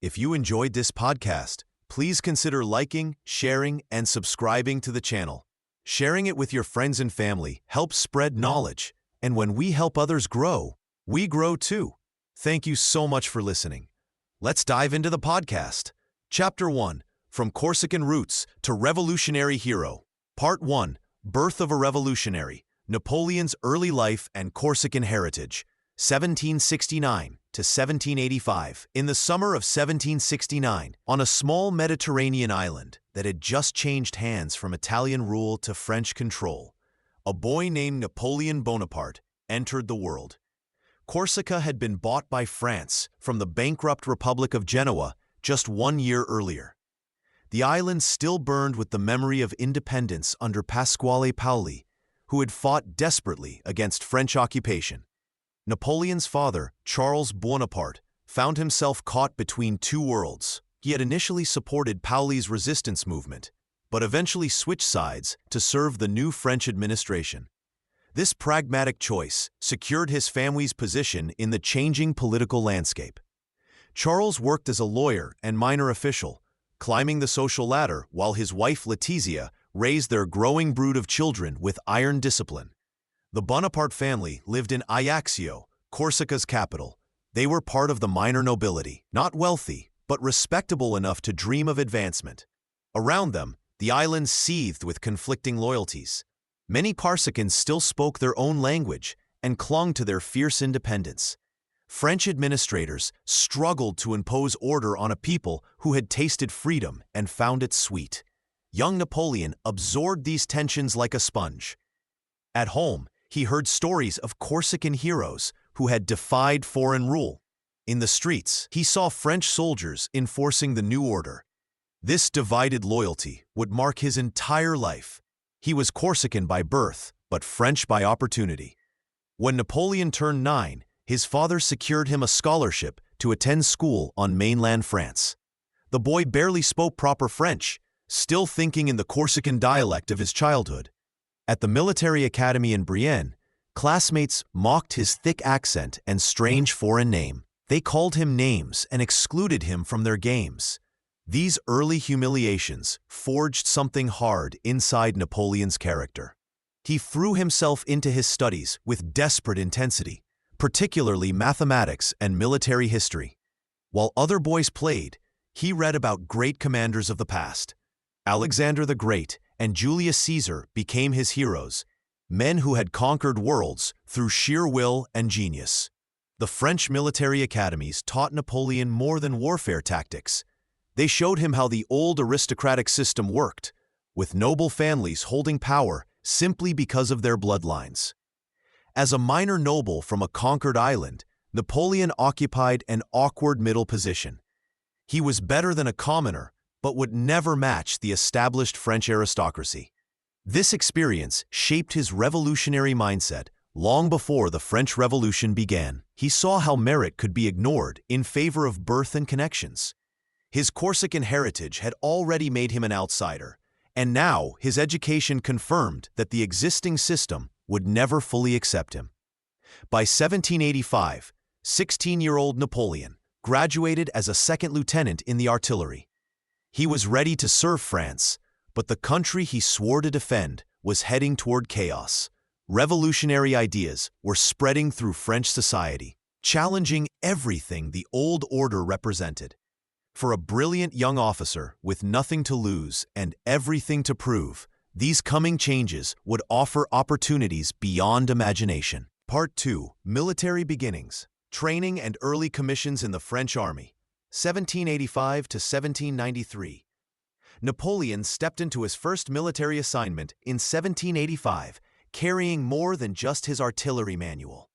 If you enjoyed this podcast, please consider liking, sharing, and subscribing to the channel. Sharing it with your friends and family helps spread knowledge, and when we help others grow, we grow too. Thank you so much for listening. Let's dive into the podcast. Chapter 1, From Corsican Roots to Revolutionary Hero. Part 1, Birth of a Revolutionary, Napoleon's Early Life and Corsican Heritage, 1769 to 1785. In the summer of 1769, on a small Mediterranean island that had just changed hands from Italian rule to French control, a boy named Napoleon Bonaparte entered the world. Corsica had been bought by France from the bankrupt Republic of Genoa just 1 year earlier. The island still burned with the memory of independence under Pasquale Paoli, who had fought desperately against French occupation. Napoleon's father, Charles Bonaparte, found himself caught between two worlds. He had initially supported Paoli's resistance movement, but eventually switched sides to serve the new French administration. This pragmatic choice secured his family's position in the changing political landscape. Charles worked as a lawyer and minor official, climbing the social ladder while his wife Letizia raised their growing brood of children with iron discipline. The Bonaparte family lived in Ajaccio, Corsica's capital. They were part of the minor nobility, not wealthy, but respectable enough to dream of advancement. Around them, the island seethed with conflicting loyalties. Many Corsicans still spoke their own language and clung to their fierce independence. French administrators struggled to impose order on a people who had tasted freedom and found it sweet. Young Napoleon absorbed these tensions like a sponge. At home, he heard stories of Corsican heroes who had defied foreign rule. In the streets, he saw French soldiers enforcing the new order. This divided loyalty would mark his entire life. He was Corsican by birth, but French by opportunity. When Napoleon turned 9, his father secured him a scholarship to attend school on mainland France. The boy barely spoke proper French, still thinking in the Corsican dialect of his childhood. At the military academy in Brienne, classmates mocked his thick accent and strange foreign name. They called him names and excluded him from their games. These early humiliations forged something hard inside Napoleon's character. He threw himself into his studies with desperate intensity, particularly mathematics and military history. While other boys played, he read about great commanders of the past. Alexander the Great and Julius Caesar became his heroes, men who had conquered worlds through sheer will and genius. The French military academies taught Napoleon more than warfare tactics. They showed him how the old aristocratic system worked, with noble families holding power simply because of their bloodlines. As a minor noble from a conquered island, Napoleon occupied an awkward middle position. He was better than a commoner, but would never match the established French aristocracy. This experience shaped his revolutionary mindset long before the French Revolution began. He saw how merit could be ignored in favor of birth and connections. His Corsican heritage had already made him an outsider, and now his education confirmed that the existing system would never fully accept him. By 1785, 16-year-old Napoleon graduated as a second lieutenant in the artillery. He was ready to serve France, but the country he swore to defend was heading toward chaos. Revolutionary ideas were spreading through French society, challenging everything the old order represented. For a brilliant young officer with nothing to lose and everything to prove, these coming changes would offer opportunities beyond imagination. Part 2, Military Beginnings, Training and Early Commissions in the French Army, 1785 to 1793. Napoleon stepped into his first military assignment in 1785, carrying more than just his artillery manual.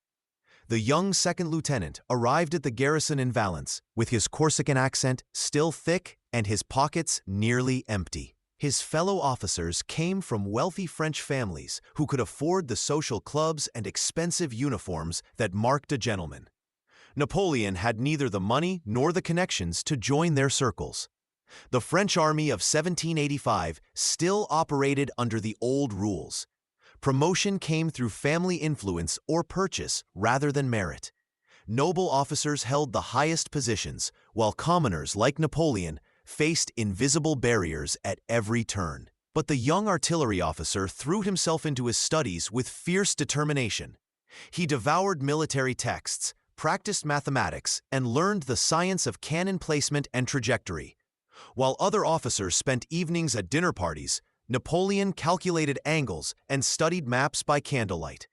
The young second lieutenant arrived at the garrison in Valence with his Corsican accent still thick and his pockets nearly empty. His fellow officers came from wealthy French families who could afford the social clubs and expensive uniforms that marked a gentleman. Napoleon had neither the money nor the connections to join their circles. The French army of 1785 still operated under the old rules. Promotion came through family influence or purchase rather than merit. Noble officers held the highest positions, while commoners like Napoleon faced invisible barriers at every turn. But the young artillery officer threw himself into his studies with fierce determination. He devoured military texts, practiced mathematics, and learned the science of cannon placement and trajectory. While other officers spent evenings at dinner parties, Napoleon calculated angles and studied maps by candlelight.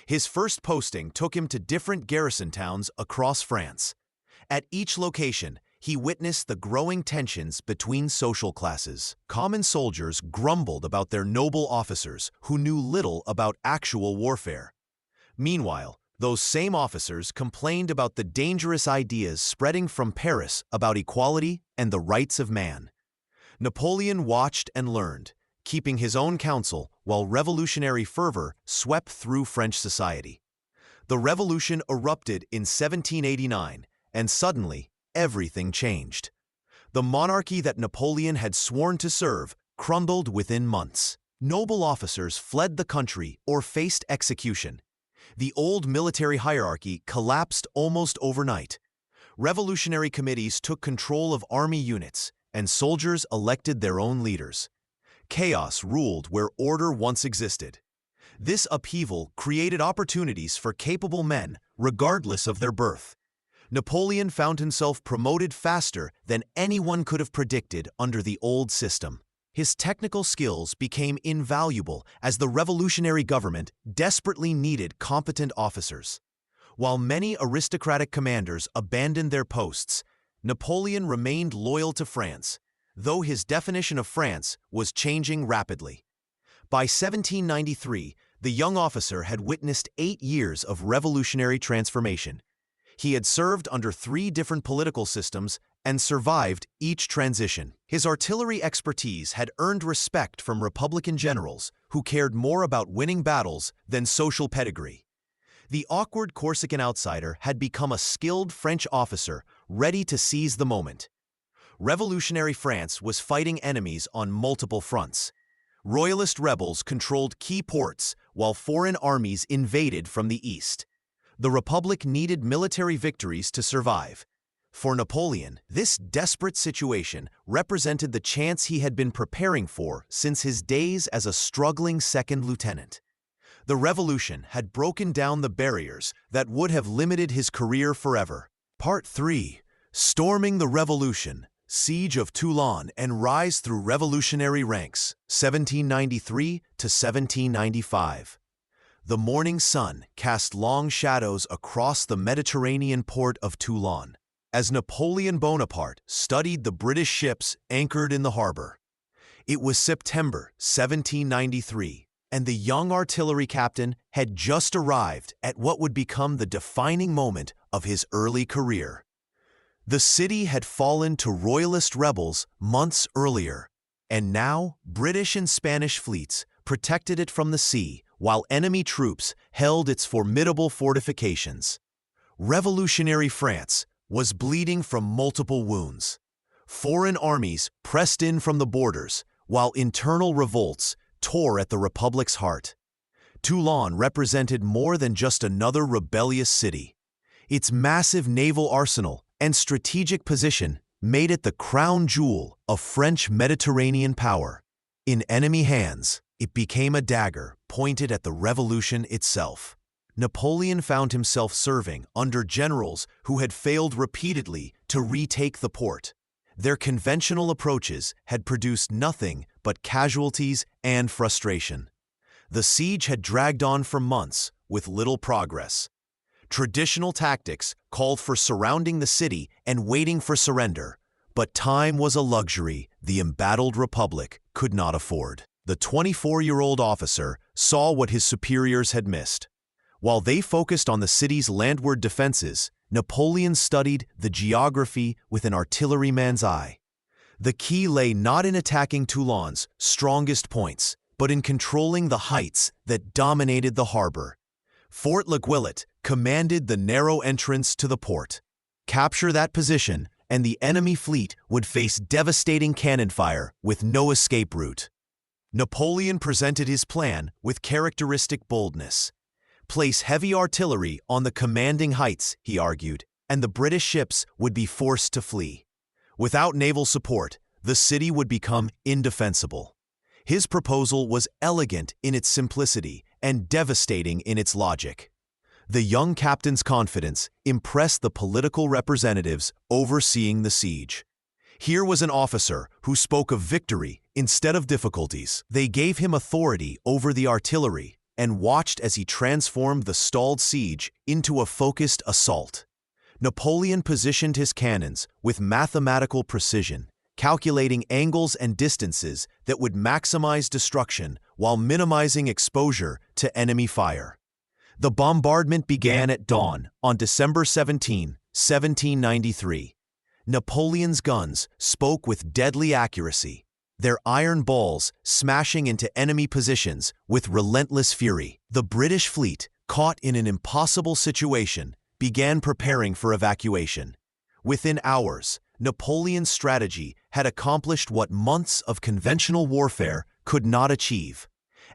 His first posting took him to different garrison towns across France. At each location, he witnessed the growing tensions between social classes. Common soldiers grumbled about their noble officers who knew little about actual warfare. Meanwhile, those same officers complained about the dangerous ideas spreading from Paris about equality and the rights of man. Napoleon watched and learned, keeping his own counsel while revolutionary fervor swept through French society. The revolution erupted in 1789, and suddenly, everything changed. The monarchy that Napoleon had sworn to serve crumbled within months. Noble officers fled the country or faced execution. The old military hierarchy collapsed almost overnight. Revolutionary committees took control of army units, and soldiers elected their own leaders. Chaos ruled where order once existed. This upheaval created opportunities for capable men, regardless of their birth. Napoleon found himself promoted faster than anyone could have predicted under the old system. His technical skills became invaluable as the revolutionary government desperately needed competent officers. While many aristocratic commanders abandoned their posts, Napoleon remained loyal to France, though his definition of France was changing rapidly. By 1793, the young officer had witnessed 8 years of revolutionary transformation. He had served under 3 different political systems and survived each transition. His artillery expertise had earned respect from Republican generals who cared more about winning battles than social pedigree. The awkward Corsican outsider had become a skilled French officer ready to seize the moment. Revolutionary France was fighting enemies on multiple fronts. Royalist rebels controlled key ports while foreign armies invaded from the east. The Republic needed military victories to survive. For Napoleon, this desperate situation represented the chance he had been preparing for since his days as a struggling second lieutenant. The revolution had broken down the barriers that would have limited his career forever. Part 3. Storming the Revolution, Siege of Toulon and Rise through Revolutionary Ranks, 1793 to 1795. The morning sun cast long shadows across the Mediterranean port of Toulon as Napoleon Bonaparte studied the British ships anchored in the harbor. It was September 1793, and the young artillery captain had just arrived at what would become the defining moment of his early career. The city had fallen to Royalist rebels months earlier, and now British and Spanish fleets protected it from the sea while enemy troops held its formidable fortifications. Revolutionary France was bleeding from multiple wounds. Foreign armies pressed in from the borders, while internal revolts tore at the Republic's heart. Toulon represented more than just another rebellious city. Its massive naval arsenal and strategic position made it the crown jewel of French Mediterranean power. In enemy hands, it became a dagger pointed at the revolution itself. Napoleon found himself serving under generals who had failed repeatedly to retake the port. Their conventional approaches had produced nothing but casualties and frustration. The siege had dragged on for months with little progress. Traditional tactics called for surrounding the city and waiting for surrender, but time was a luxury the embattled Republic could not afford. The 24-year-old officer saw what his superiors had missed. While they focused on the city's landward defenses, Napoleon studied the geography with an artilleryman's eye. The key lay not in attacking Toulon's strongest points, but in controlling the heights that dominated the harbor. Fort La Guillette commanded the narrow entrance to the port. Capture that position, and the enemy fleet would face devastating cannon fire with no escape route. Napoleon presented his plan with characteristic boldness. Place heavy artillery on the commanding heights, he argued, and the British ships would be forced to flee. Without naval support, the city would become indefensible. His proposal was elegant in its simplicity and devastating in its logic. The young captain's confidence impressed the political representatives overseeing the siege. Here was an officer who spoke of victory instead of difficulties. They gave him authority over the artillery and watched as he transformed the stalled siege into a focused assault. Napoleon positioned his cannons with mathematical precision, calculating angles and distances that would maximize destruction while minimizing exposure to enemy fire. The bombardment began at dawn on December 17, 1793. Napoleon's guns spoke with deadly accuracy, their iron balls smashing into enemy positions with relentless fury. The British fleet, caught in an impossible situation, began preparing for evacuation. Within hours, Napoleon's strategy had accomplished what months of conventional warfare could not achieve.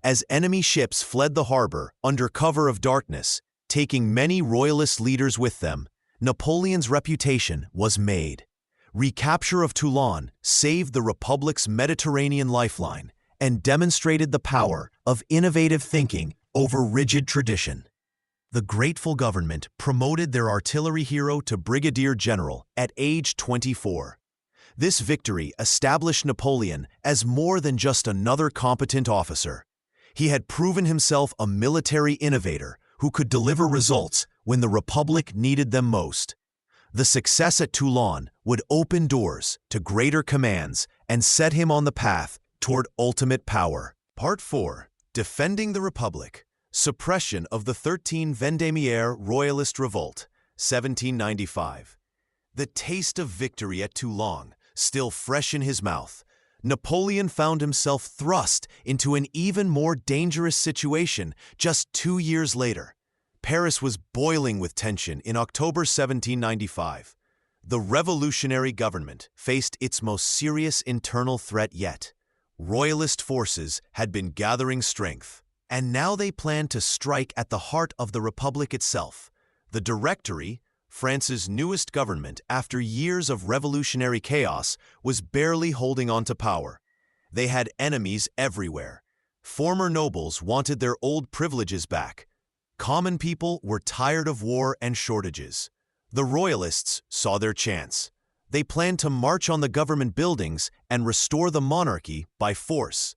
As enemy ships fled the harbor under cover of darkness, taking many Royalist leaders with them, Napoleon's reputation was made. Recapture of Toulon saved the Republic's Mediterranean lifeline and demonstrated the power of innovative thinking over rigid tradition. The grateful government promoted their artillery hero to brigadier general at age 24. This victory established Napoleon as more than just another competent officer. He had proven himself a military innovator who could deliver results when the Republic needed them most. The success at Toulon would open doors to greater commands and set him on the path toward ultimate power. Part 4. Defending the Republic. Suppression of the 13 Vendémiaire Royalist Revolt, 1795. The taste of victory at Toulon, still fresh in his mouth, Napoleon found himself thrust into an even more dangerous situation just 2 years later. Paris was boiling with tension in October 1795. The revolutionary government faced its most serious internal threat yet. Royalist forces had been gathering strength, and now they planned to strike at the heart of the Republic itself. The Directory, France's newest government after years of revolutionary chaos, was barely holding on to power. They had enemies everywhere. Former nobles wanted their old privileges back. Common people were tired of war and shortages. The Royalists saw their chance. They planned to march on the government buildings and restore the monarchy by force.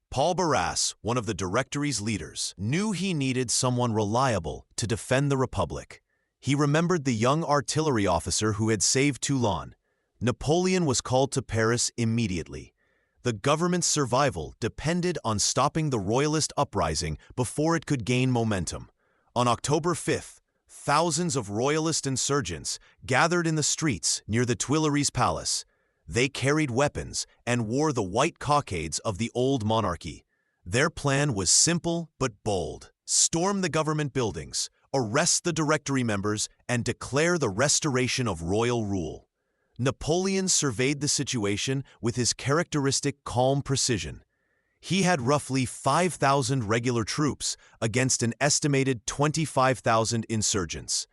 Paul Barras, one of the Directory's leaders, knew he needed someone reliable to defend the Republic. He remembered the young artillery officer who had saved Toulon. Napoleon was called to Paris immediately. The government's survival depended on stopping the Royalist uprising before it could gain momentum. On October 5th, thousands of Royalist insurgents gathered in the streets near the Tuileries Palace. They carried weapons and wore the white cockades of the old monarchy. Their plan was simple but bold: storm the government buildings, arrest the Directory members, and declare the restoration of royal rule. Napoleon surveyed the situation with his characteristic calm precision. He had roughly 5,000 regular troops against an estimated 25,000 insurgents.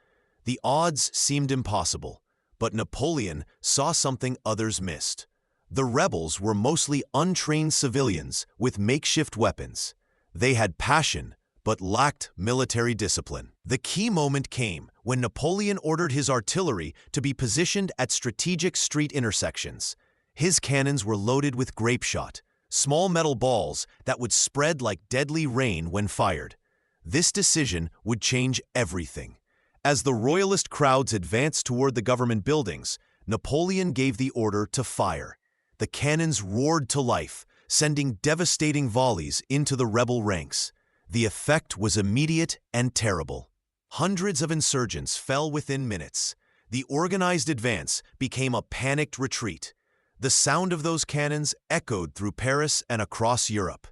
The odds seemed impossible, but Napoleon saw something others missed. The rebels were mostly untrained civilians with makeshift weapons. They had passion, but lacked military discipline. The key moment came when Napoleon ordered his artillery to be positioned at strategic street intersections. His cannons were loaded with grapeshot, small metal balls that would spread like deadly rain when fired. This decision would change everything. As the Royalist crowds advanced toward the government buildings, Napoleon gave the order to fire. The cannons roared to life, sending devastating volleys into the rebel ranks. The effect was immediate and terrible. Hundreds of insurgents fell within minutes. The organized advance became a panicked retreat. The sound of those cannons echoed through Paris and across Europe.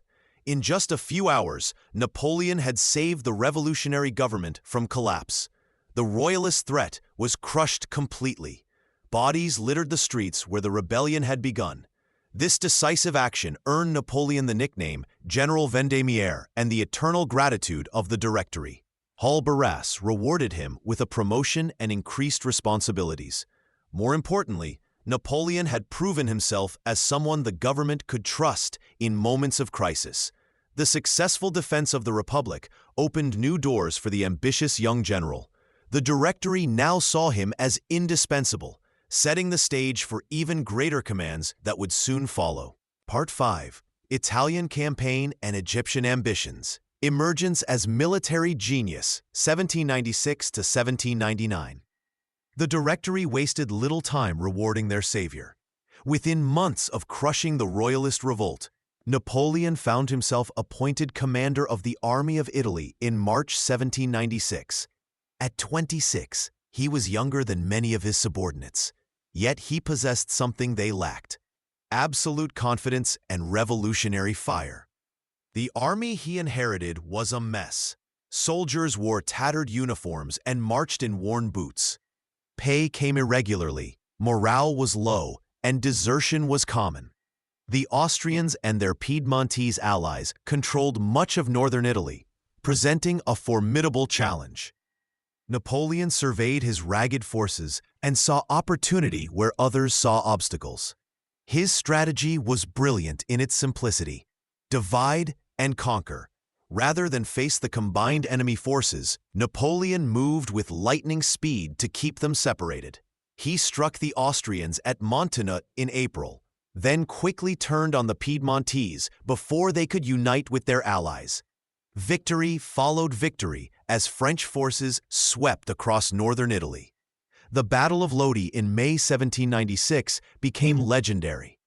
In just a few hours, Napoleon had saved the revolutionary government from collapse. The Royalist threat was crushed completely. Bodies littered the streets where the rebellion had begun. This decisive action earned Napoleon the nickname General Vendémiaire and the eternal gratitude of the Directory. Barras rewarded him with a promotion and increased responsibilities. More importantly, Napoleon had proven himself as someone the government could trust in moments of crisis. The successful defense of the Republic opened new doors for the ambitious young general. The Directory now saw him as indispensable, setting the stage for even greater commands that would soon follow. Part 5. Italian Campaign and Egyptian Ambitions. Emergence as Military Genius, 1796 to 1799. The Directory wasted little time rewarding their savior. Within months of crushing the Royalist revolt, Napoleon found himself appointed commander of the Army of Italy in March 1796. At 26, he was younger than many of his subordinates, yet he possessed something they lacked: absolute confidence and revolutionary fire. The army he inherited was a mess. Soldiers wore tattered uniforms and marched in worn boots. Pay came irregularly, morale was low, and desertion was common. The Austrians and their Piedmontese allies controlled much of northern Italy, presenting a formidable challenge. Napoleon surveyed his ragged forces and saw opportunity where others saw obstacles. His strategy was brilliant in its simplicity: divide and conquer. Rather than face the combined enemy forces, Napoleon moved with lightning speed to keep them separated. He struck the Austrians at Montenotte in April, then quickly turned on the Piedmontese before they could unite with their allies. Victory followed victory as French forces swept across northern Italy. The Battle of Lodi in May 1796 became legendary.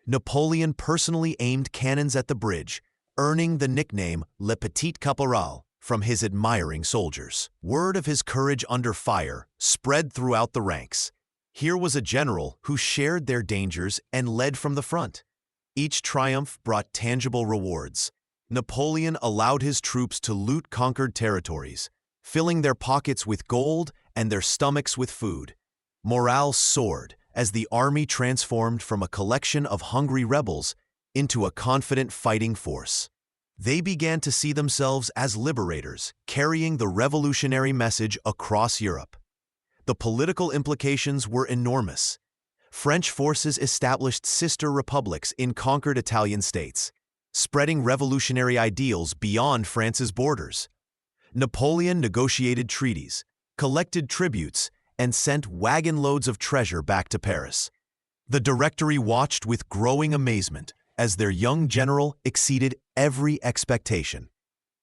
Napoleon personally aimed cannons at the bridge, earning the nickname Le Petit Caporal from his admiring soldiers. Word of his courage under fire spread throughout the ranks. Here was a general who shared their dangers and led from the front. Each triumph brought tangible rewards. Napoleon allowed his troops to loot conquered territories, filling their pockets with gold and their stomachs with food. Morale soared as the army transformed from a collection of hungry rebels into a confident fighting force. They began to see themselves as liberators, carrying the revolutionary message across Europe. The political implications were enormous. French forces established sister republics in conquered Italian states, spreading revolutionary ideals beyond France's borders. Napoleon negotiated treaties, collected tributes, and sent wagon loads of treasure back to Paris. The Directory watched with growing amazement as their young general exceeded every expectation.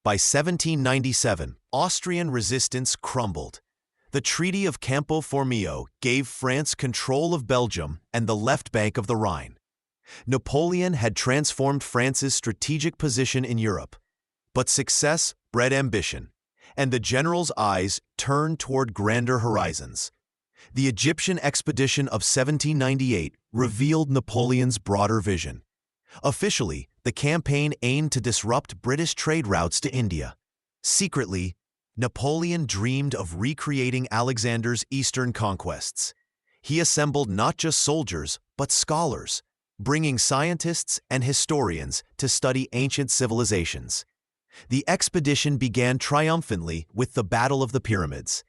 By 1797, Austrian resistance crumbled. The Treaty of Campo Formio gave France control of Belgium and the left bank of the Rhine. Napoleon had transformed France's strategic position in Europe. But success bred ambition, and the general's eyes turned toward grander horizons. The Egyptian expedition of 1798 revealed Napoleon's broader vision. Officially, the campaign aimed to disrupt British trade routes to India. Secretly, Napoleon dreamed of recreating Alexander's eastern conquests. He assembled not just soldiers, but scholars, bringing scientists and historians to study ancient civilizations. The expedition began triumphantly with the Battle of the Pyramids,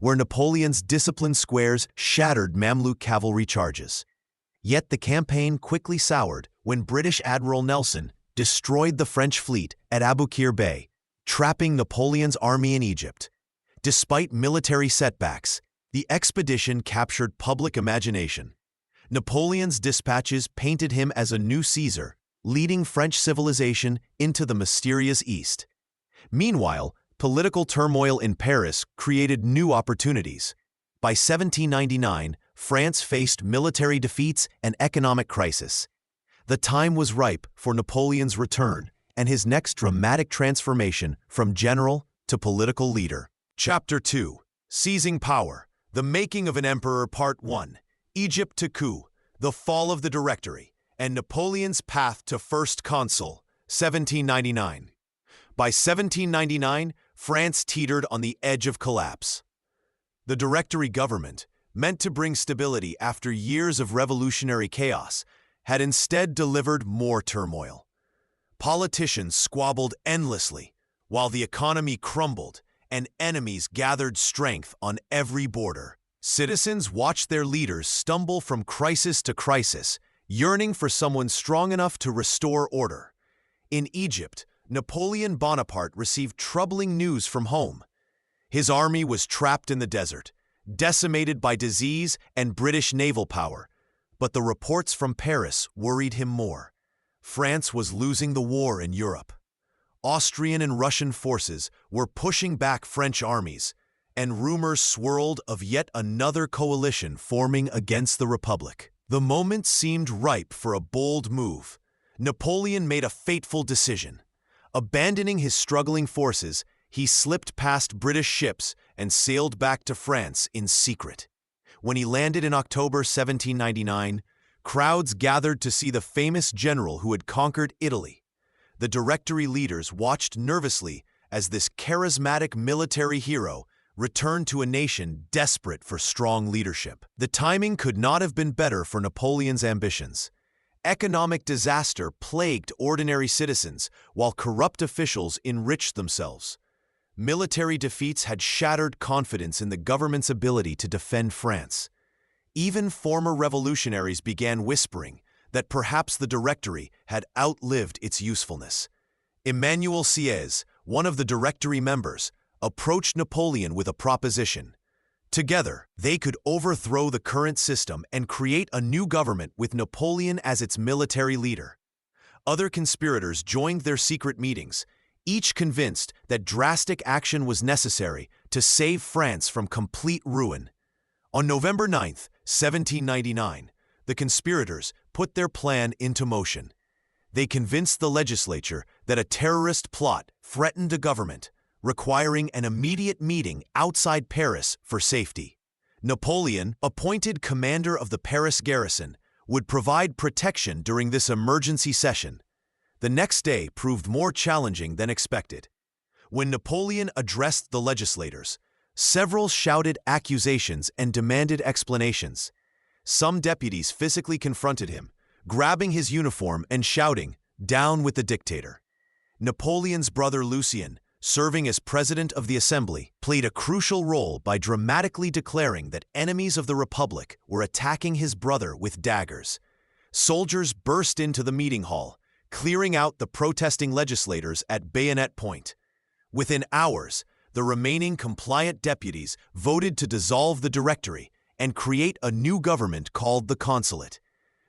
where Napoleon's disciplined squares shattered Mamluk cavalry charges. Yet the campaign quickly soured when British Admiral Nelson destroyed the French fleet at Aboukir Bay, trapping Napoleon's army in Egypt. Despite military setbacks, the expedition captured public imagination. Napoleon's dispatches painted him as a new Caesar, leading French civilization into the mysterious East. Meanwhile, political turmoil in Paris created new opportunities. By 1799, France faced military defeats and economic crisis. The time was ripe for Napoleon's return and his next dramatic transformation from general to political leader. Chapter 2. Seizing Power, The Making of an Emperor Part 1. Egypt to Coup, The Fall of the Directory, and Napoleon's Path to First Consul, 1799. By 1799, France teetered on the edge of collapse. The Directory government, meant to bring stability after years of revolutionary chaos, had instead delivered more turmoil. Politicians squabbled endlessly, while the economy crumbled and enemies gathered strength on every border. Citizens watched their leaders stumble from crisis to crisis, yearning for someone strong enough to restore order. In Egypt, Napoleon Bonaparte received troubling news from home. His army was trapped in the desert, decimated by disease and British naval power, but the reports from Paris worried him more. France was losing the war in Europe. Austrian and Russian forces were pushing back French armies, and rumors swirled of yet another coalition forming against the Republic. The moment seemed ripe for a bold move. Napoleon made a fateful decision. Abandoning his struggling forces, he slipped past British ships and sailed back to France in secret. When he landed in October 1799, crowds gathered to see the famous general who had conquered Italy. The Directory leaders watched nervously as this charismatic military hero returned to a nation desperate for strong leadership. The timing could not have been better for Napoleon's ambitions. Economic disaster plagued ordinary citizens, while corrupt officials enriched themselves. Military defeats had shattered confidence in the government's ability to defend France. Even former revolutionaries began whispering that perhaps the Directory had outlived its usefulness. Emmanuel Sieyès, one of the Directory members, approached Napoleon with a proposition. Together, they could overthrow the current system and create a new government with Napoleon as its military leader. Other conspirators joined their secret meetings, each convinced that drastic action was necessary to save France from complete ruin. On November 9, 1799, the conspirators put their plan into motion. They convinced the legislature that a terrorist plot threatened the government, requiring an immediate meeting outside Paris for safety. Napoleon, appointed commander of the Paris garrison, would provide protection during this emergency session. The next day proved more challenging than expected. When Napoleon addressed the legislators, several shouted accusations and demanded explanations. Some deputies physically confronted him, grabbing his uniform and shouting, "Down with the dictator." Napoleon's brother Lucien, serving as president of the Assembly, played a crucial role by dramatically declaring that enemies of the Republic were attacking his brother with daggers. Soldiers burst into the meeting hall, clearing out the protesting legislators at bayonet point. Within hours, the remaining compliant deputies voted to dissolve the Directory and create a new government called the Consulate.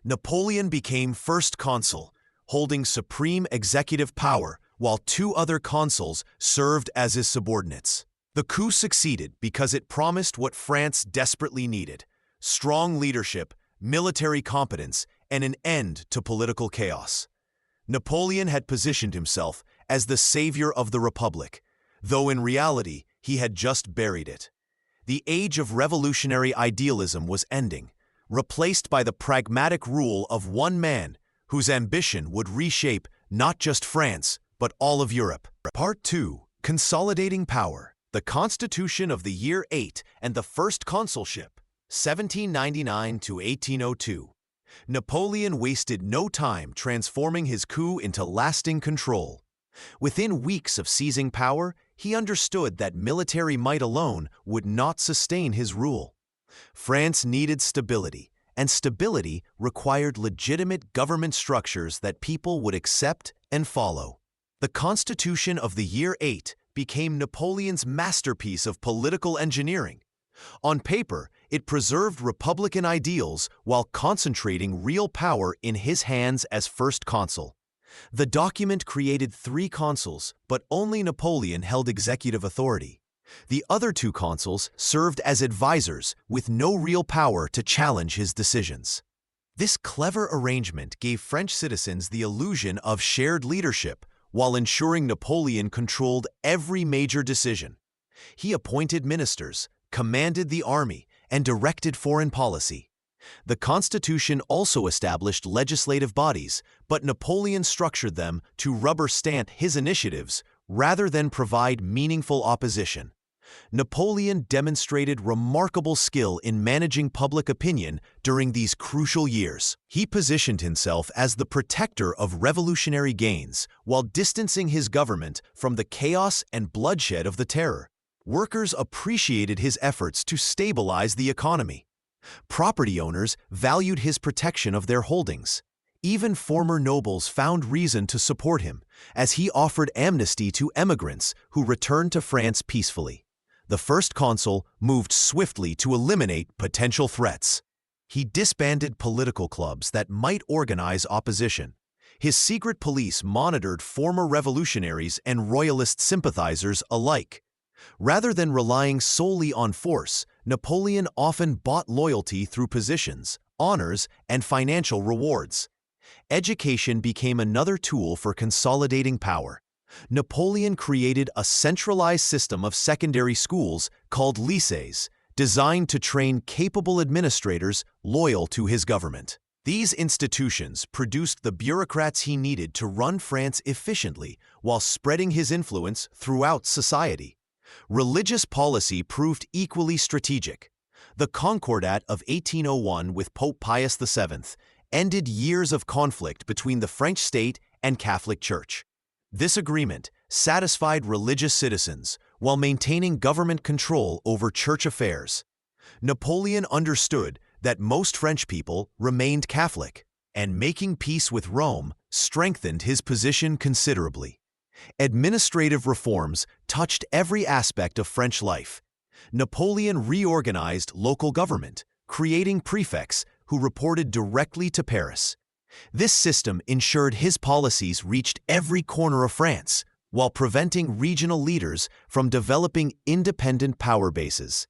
Napoleon became first consul, holding supreme executive power, while two other consuls served as his subordinates. The coup succeeded because it promised what France desperately needed: strong leadership, military competence, and an end to political chaos. Napoleon had positioned himself as the savior of the Republic, though in reality he had just buried it. The age of revolutionary idealism was ending, replaced by the pragmatic rule of one man whose ambition would reshape not just France, but all of Europe. Part 2. Consolidating Power. The Constitution of the Year VIII and the First Consulship, 1799 to 1802. Napoleon wasted no time transforming his coup into lasting control. Within weeks of seizing power, he understood that military might alone would not sustain his rule. France needed stability, and stability required legitimate government structures that people would accept and follow. The Constitution of the Year VIII became Napoleon's masterpiece of political engineering. On paper, it preserved Republican ideals while concentrating real power in his hands as first consul. The document created 3 consuls, but only Napoleon held executive authority. The other 2 consuls served as advisors with no real power to challenge his decisions. This clever arrangement gave French citizens the illusion of shared leadership while ensuring Napoleon controlled every major decision. He appointed ministers, commanded the army, and directed foreign policy. The Constitution also established legislative bodies, but Napoleon structured them to rubber-stamp his initiatives rather than provide meaningful opposition. Napoleon demonstrated remarkable skill in managing public opinion during these crucial years. He positioned himself as the protector of revolutionary gains while distancing his government from the chaos and bloodshed of the Terror. Workers appreciated his efforts to stabilize the economy. Property owners valued his protection of their holdings. Even former nobles found reason to support him, as he offered amnesty to emigrants who returned to France peacefully. The first consul moved swiftly to eliminate potential threats. He disbanded political clubs that might organize opposition. His secret police monitored former revolutionaries and royalist sympathizers alike. Rather than relying solely on force, Napoleon often bought loyalty through positions, honors, and financial rewards. Education became another tool for consolidating power. Napoleon created a centralized system of secondary schools called lycées, designed to train capable administrators loyal to his government. These institutions produced the bureaucrats he needed to run France efficiently while spreading his influence throughout society. Religious policy proved equally strategic. The Concordat of 1801 with Pope Pius VII ended years of conflict between the French state and Catholic Church. This agreement satisfied religious citizens while maintaining government control over church affairs. Napoleon understood that most French people remained Catholic, and making peace with Rome strengthened his position considerably. Administrative reforms touched every aspect of French life. Napoleon reorganized local government, creating prefects who reported directly to Paris. This system ensured his policies reached every corner of France, while preventing regional leaders from developing independent power bases.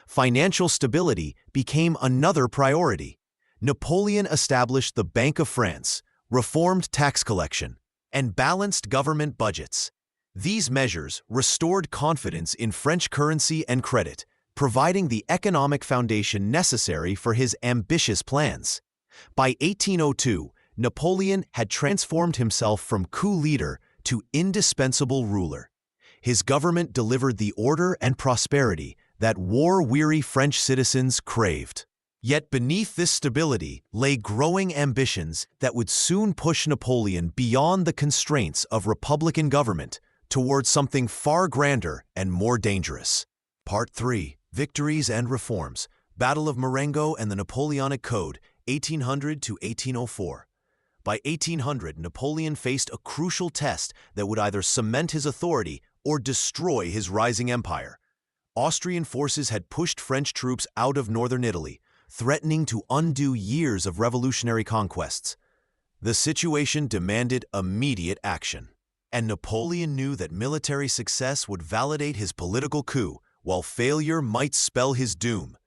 Financial stability became another priority. Napoleon established the Bank of France, reformed tax collection, and balanced government budgets. These measures restored confidence in French currency and credit, providing the economic foundation necessary for his ambitious plans. By 1802, Napoleon had transformed himself from coup leader to indispensable ruler. His government delivered the order and prosperity that war-weary French citizens craved. Yet beneath this stability lay growing ambitions that would soon push Napoleon beyond the constraints of republican government towards something far grander and more dangerous. Part 3. Victories and Reforms. Battle of Marengo and the Napoleonic Code, 1800 to 1804. By 1800, Napoleon faced a crucial test that would either cement his authority or destroy his rising empire. Austrian forces had pushed French troops out of northern Italy, threatening to undo years of revolutionary conquests. The situation demanded immediate action, and Napoleon knew that military success would validate his political coup, while failure might spell his doom.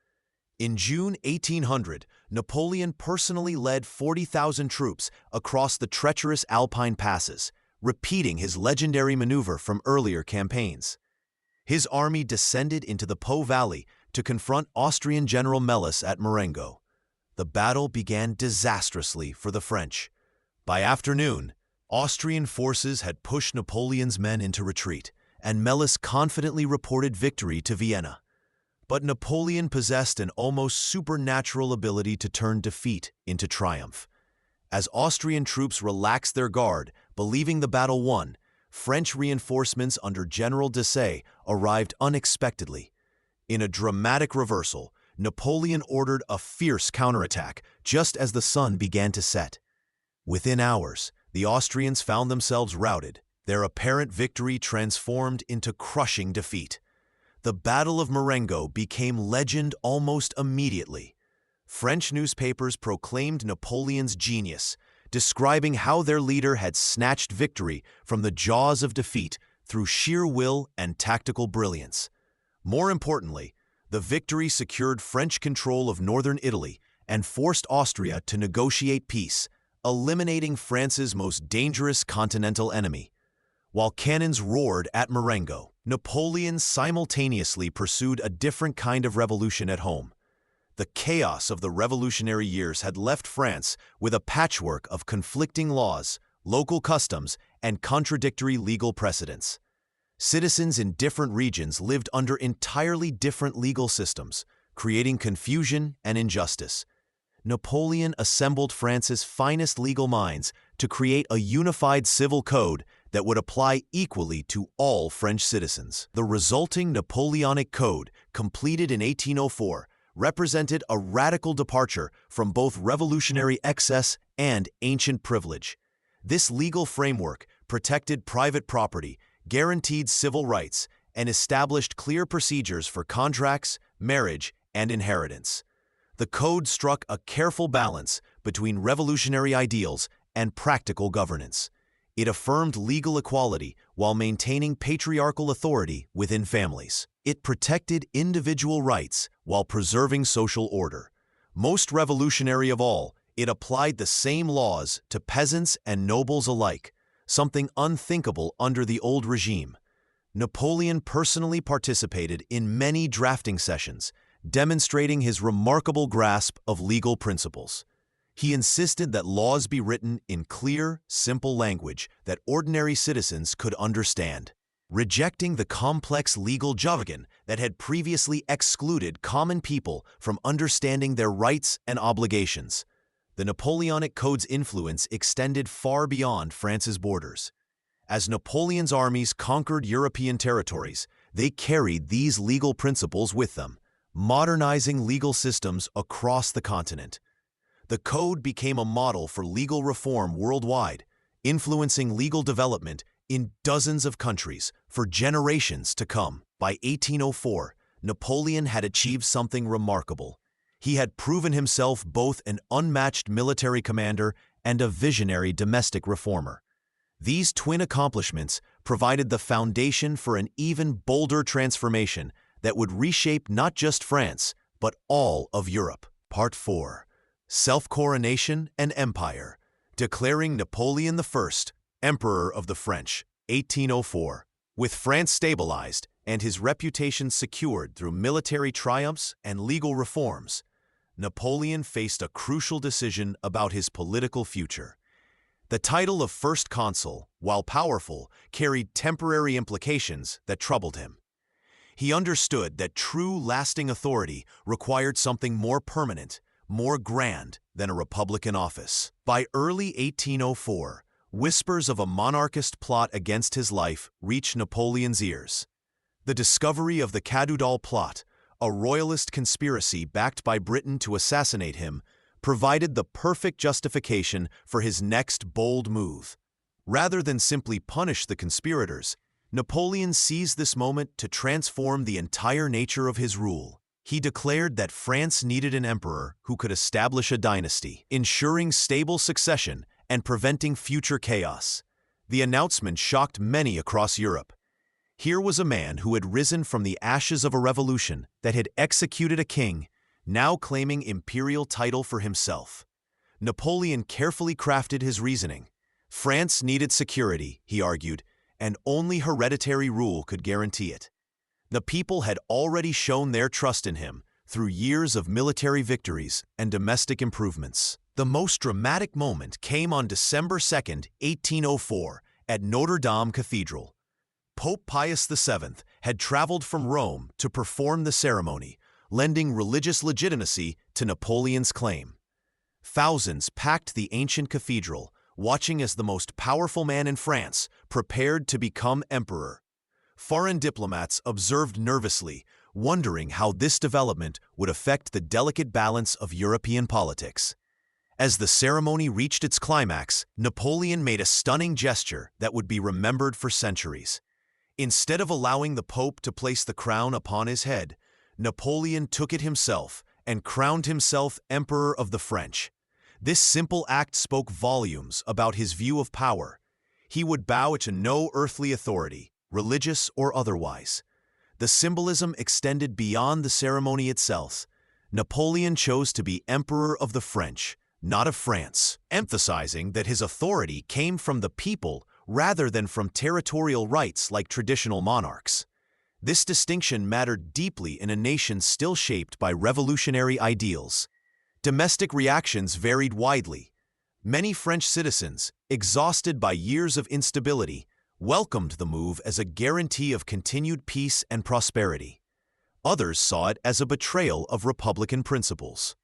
In June 1800, Napoleon personally led 40,000 troops across the treacherous Alpine passes, repeating his legendary maneuver from earlier campaigns. His army descended into the Po Valley to confront Austrian General Melas at Marengo. The battle began disastrously for the French. By afternoon, Austrian forces had pushed Napoleon's men into retreat, and Melas confidently reported victory to Vienna. But Napoleon possessed an almost supernatural ability to turn defeat into triumph. As Austrian troops relaxed their guard, believing the battle won, French reinforcements under General Dissolution arrived unexpectedly. In a dramatic reversal, Napoleon ordered a fierce counterattack just as the sun began to set. Within hours, the Austrians found themselves routed, their apparent victory transformed into crushing defeat. The Battle of Marengo became legend almost immediately. French newspapers proclaimed Napoleon's genius, describing how their leader had snatched victory from the jaws of defeat through sheer will and tactical brilliance. More importantly, the victory secured French control of northern Italy and forced Austria to negotiate peace, eliminating France's most dangerous continental enemy. While cannons roared at Marengo, Napoleon simultaneously pursued a different kind of revolution at home. The chaos of the revolutionary years had left France with a patchwork of conflicting laws, local customs, and contradictory legal precedents. Citizens in different regions lived under entirely different legal systems, creating confusion and injustice. Napoleon assembled France's finest legal minds to create a unified civil code that would apply equally to all French citizens. The resulting Napoleonic Code, completed in 1804, represented a radical departure from both revolutionary excess and ancient privilege. This legal framework protected private property, guaranteed civil rights, and established clear procedures for contracts, marriage, and inheritance. The code struck a careful balance between revolutionary ideals and practical governance. It affirmed legal equality while maintaining patriarchal authority within families. It protected individual rights while preserving social order. Most revolutionary of all, it applied the same laws to peasants and nobles alike, something unthinkable under the old regime. Napoleon personally participated in many drafting sessions, demonstrating his remarkable grasp of legal principles. He insisted that laws be written in clear, simple language that ordinary citizens could understand, rejecting the complex legal jargon that had previously excluded common people from understanding their rights and obligations. The Napoleonic Code's influence extended far beyond France's borders. As Napoleon's armies conquered European territories, they carried these legal principles with them, modernizing legal systems across the continent. The Code became a model for legal reform worldwide, influencing legal development in dozens of countries for generations to come. By 1804, Napoleon had achieved something remarkable. He had proven himself both an unmatched military commander and a visionary domestic reformer. These twin accomplishments provided the foundation for an even bolder transformation that would reshape not just France, but all of Europe. Part 4. Self-Coronation and Empire, declaring Napoleon I, Emperor of the French, 1804. With France stabilized and his reputation secured through military triumphs and legal reforms, Napoleon faced a crucial decision about his political future. The title of First Consul, while powerful, carried temporary implications that troubled him. He understood that true, lasting authority required something more permanent, more grand than a republican office. By early 1804, whispers of a monarchist plot against his life reached Napoleon's ears. The discovery of the Cadoudal plot, a royalist conspiracy backed by Britain to assassinate him, provided the perfect justification for his next bold move. Rather than simply punish the conspirators, Napoleon seized this moment to transform the entire nature of his rule. He declared that France needed an emperor who could establish a dynasty, ensuring stable succession and preventing future chaos. The announcement shocked many across Europe. Here was a man who had risen from the ashes of a revolution that had executed a king, now claiming imperial title for himself. Napoleon carefully crafted his reasoning. France needed security, he argued, and only hereditary rule could guarantee it. The people had already shown their trust in him through years of military victories and domestic improvements. The most dramatic moment came on December 2, 1804, at Notre Dame Cathedral. Pope Pius VII had traveled from Rome to perform the ceremony, lending religious legitimacy to Napoleon's claim. Thousands packed the ancient cathedral, watching as the most powerful man in France prepared to become emperor. Foreign diplomats observed nervously, wondering how this development would affect the delicate balance of European politics. As the ceremony reached its climax, Napoleon made a stunning gesture that would be remembered for centuries. Instead of allowing the Pope to place the crown upon his head, Napoleon took it himself and crowned himself Emperor of the French. This simple act spoke volumes about his view of power. He would bow to no earthly authority, religious or otherwise. The symbolism extended beyond the ceremony itself. Napoleon chose to be Emperor of the French, not of France, emphasizing that his authority came from the people rather than from territorial rights like traditional monarchs. This distinction mattered deeply in a nation still shaped by revolutionary ideals. Domestic reactions varied widely. Many French citizens, exhausted by years of instability, welcomed the move as a guarantee of continued peace and prosperity. Others saw it as a betrayal of republican principles.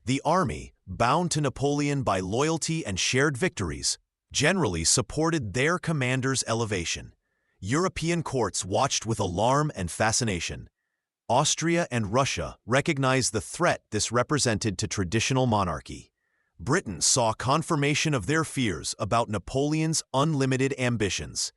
The army, bound to Napoleon by loyalty and shared victories, generally supported their commander's elevation. European courts watched with alarm and fascination. Austria and Russia recognized the threat this represented to traditional monarchy. Britain saw confirmation of their fears about Napoleon's unlimited ambitions.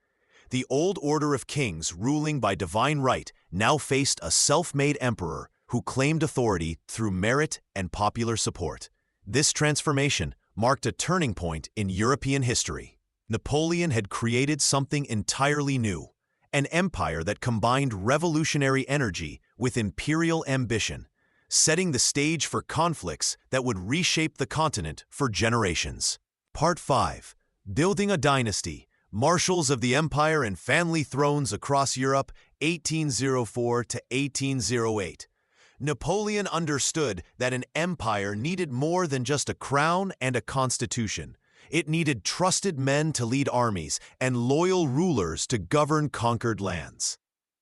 The old order of kings ruling by divine right now faced a self-made emperor who claimed authority through merit and popular support. This transformation marked a turning point in European history. Napoleon had created something entirely new, an empire that combined revolutionary energy with imperial ambition, setting the stage for conflicts that would reshape the continent for generations. Part 5. Building a Dynasty, Marshals of the Empire and Family Thrones Across Europe, 1804 to 1808. Napoleon understood that an empire needed more than just a crown and a constitution. It needed trusted men to lead armies and loyal rulers to govern conquered lands.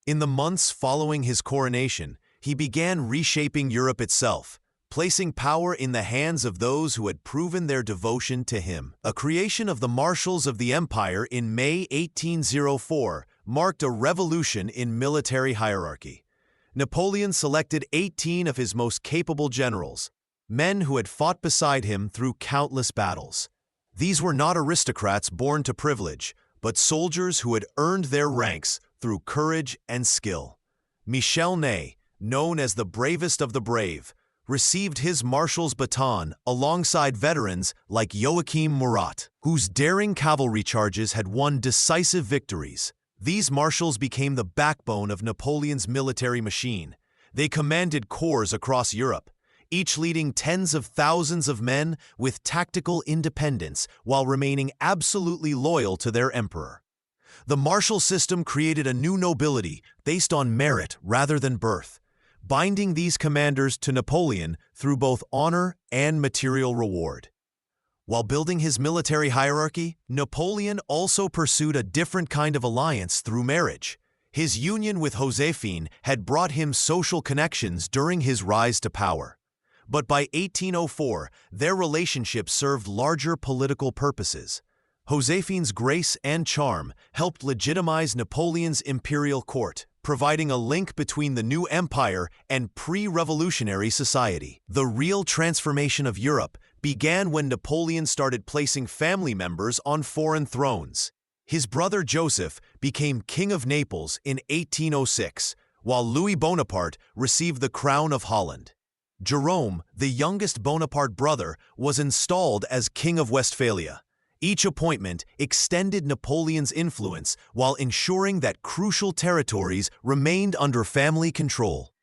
In the months following his coronation, he began reshaping Europe itself, placing power in the hands of those who had proven their devotion to him. A creation of the Marshals of the Empire in May 1804 marked a revolution in military hierarchy. Napoleon selected 18 of his most capable generals, men who had fought beside him through countless battles. These were not aristocrats born to privilege, but soldiers who had earned their ranks through courage and skill. Michel Ney, known as the bravest of the brave, received his marshal's baton alongside veterans like Joachim Murat, whose daring cavalry charges had won decisive victories. These marshals became the backbone of Napoleon's military machine. They commanded corps across Europe, each leading tens of thousands of men with tactical independence while remaining absolutely loyal to their emperor. The marshal system created a new nobility based on merit rather than birth, binding these commanders to Napoleon through both honor and material reward. While building his military hierarchy, Napoleon also pursued a different kind of alliance through marriage. His union with Josephine had brought him social connections during his rise to power. But by 1804, their relationship served larger political purposes. Josephine's grace and charm helped legitimize Napoleon's imperial court, providing a link between the new empire and pre-revolutionary society. The real transformation of Europe began when Napoleon started placing family members on foreign thrones. His brother Joseph became King of Naples in 1806, while Louis Bonaparte received the crown of Holland. Jerome, the youngest Bonaparte brother, was installed as King of Westphalia. Each appointment extended Napoleon's influence while ensuring that crucial territories remained under family control.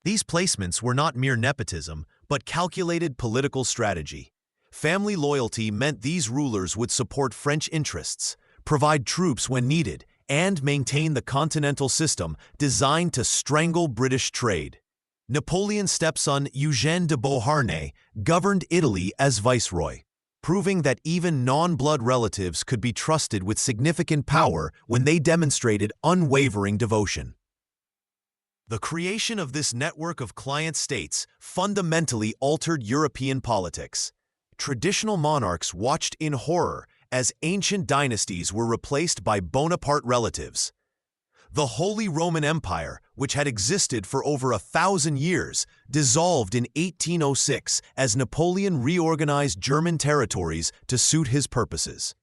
These placements were not mere nepotism, but calculated political strategy. Family loyalty meant these rulers would support French interests, provide troops when needed, and maintain the continental system designed to strangle British trade. Napoleon's stepson Eugène de Beauharnais governed Italy as viceroy, proving that even non-blood relatives could be trusted with significant power when they demonstrated unwavering devotion. The creation of this network of client states fundamentally altered European politics. Traditional monarchs watched in horror as ancient dynasties were replaced by Bonaparte relatives. The Holy Roman Empire, which had existed for over 1,000 years, dissolved in 1806 as Napoleon reorganized German territories to suit his purposes.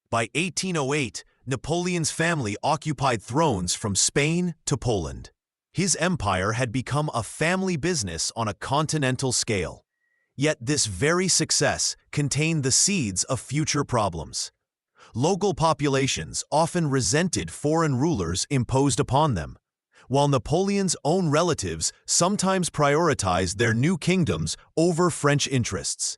By 1808, Napoleon's family occupied thrones from Spain to Poland. His empire had become a family business on a continental scale. Yet this very success contained the seeds of future problems. Local populations often resented foreign rulers imposed upon them, while Napoleon's own relatives sometimes prioritized their new kingdoms over French interests.